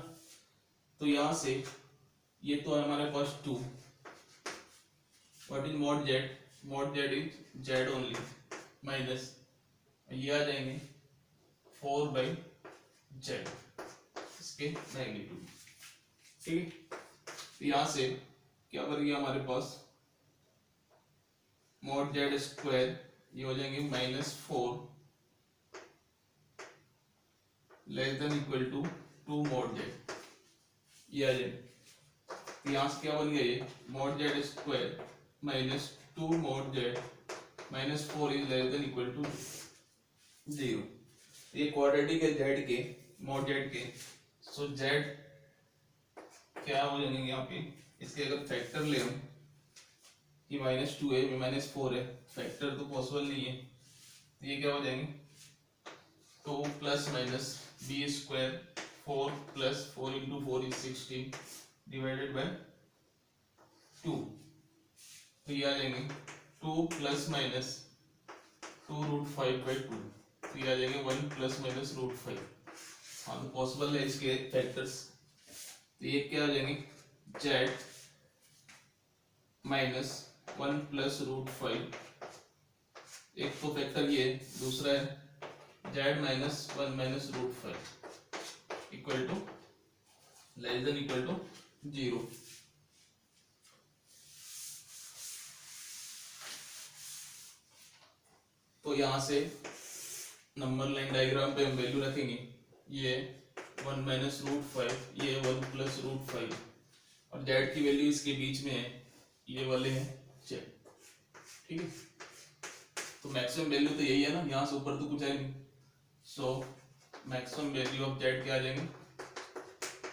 तो यहां से ये तो है हमारे पास 2, what is mod z, mod z is z only minus ये आ जाएंगे 4 बाई z इसके मैग्नीट्यूड, ठीक है। तो यहां से क्या बन गया हमारे पास, मॉड z स्क्वायर ये हो जाएंगे -4 less than equal to 2 mod z, ये आ जाएंगे। तो यहाँ से क्या बन गया, ये mod z square -2 mod z -4 is less than equal to 0। ये क्वाड्रेटिक है z के, मॉड z के, सो z क्या हो जाएंगे यहाँ पे, इसके अगर फैक्टर ले हम कि -2 है -4 है, फैक्टर तो पॉसिबल नहीं है, तो ये क्या हो जाएंगे 2 plus minus b square 4 plus 4 into 4 is 16 divided by 2, तो ये आ जाएंगे 2 प्लस माइनस 2 रूट 5 बाई 2, तो ये आ जाएंगे 1 प्लस माइनस रूट 5। हाँ तो पॉसिबल है इसके फैक्टर्स, तो ये क्या आ जाएंगे z माइनस 1 प्लस रूट 5, एक तो फैक्टर ये है, दूसरा है z minus 1 minus root 5 equal to less than equal to 0। तो यहां से नंबर लाइन डायग्राम पे हम वैल्यू रखेंगे, ये 1 माइनस रूट 5, ये 1 प्लस रूट 5 और z की वैल्यू इसके बीच में है, ये वाले हैं z, ठीक है। तो मैक्सिमम वैल्यू तो यही है ना, यहाँ से ऊपर तो कुछ है नहीं, so maximum value of z क्या आ जाएंगे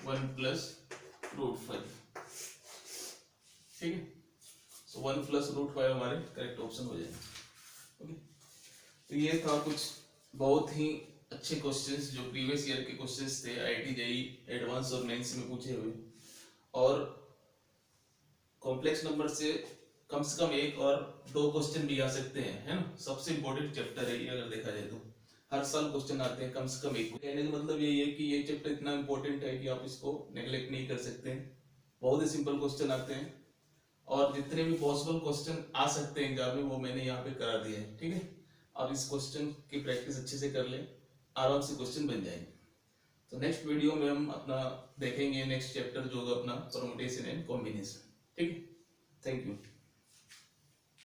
1 प्लस रूट 5, ठीक है। सो 1 प्लस रूट 5 हमारे करेक्ट ऑप्शन हो जाएंगे, ओके। तो ये था कुछ बहुत ही अच्छे क्वेश्चंस जो प्रीवियस ईयर के क्वेश्चंस थे आईआईटी जेईई एडवांस और मेंस में पूछे हुए, और कॉम्प्लेक्स नंबर से कम एक और 2 क्वेश्चन भी आ सकते हैं, है ना। सबसे इंपॉर्टेंट चैप्टर है ये, अगर देखा जाए तो हर साल क्वेश्चन आते हैं कम से कम एक। कहने का मतलब यही है कि ये चैप्टर इतना इंपॉर्टेंट है कि आप इसको नेग्लेक्ट नहीं कर सकते हैं। बहुत ही सिंपल क्वेश्चन आते हैं और जितने भी पॉसिबल क्वेश्चन आ सकते हैं एग्जाम में वो मैंने यहाँ पे करा दिया है, ठीक है। आप इस क्वेश्चन की प्रैक्टिस अच्छे से कर लें, आराम से क्वेश्चन बन जाएंगे। तो नेक्स्ट वीडियो में हम अपना देखेंगे नेक्स्ट चैप्टर जो होगा अपना परमुटेशन एंड कॉम्बिनेशन, ठीक है। Thank you.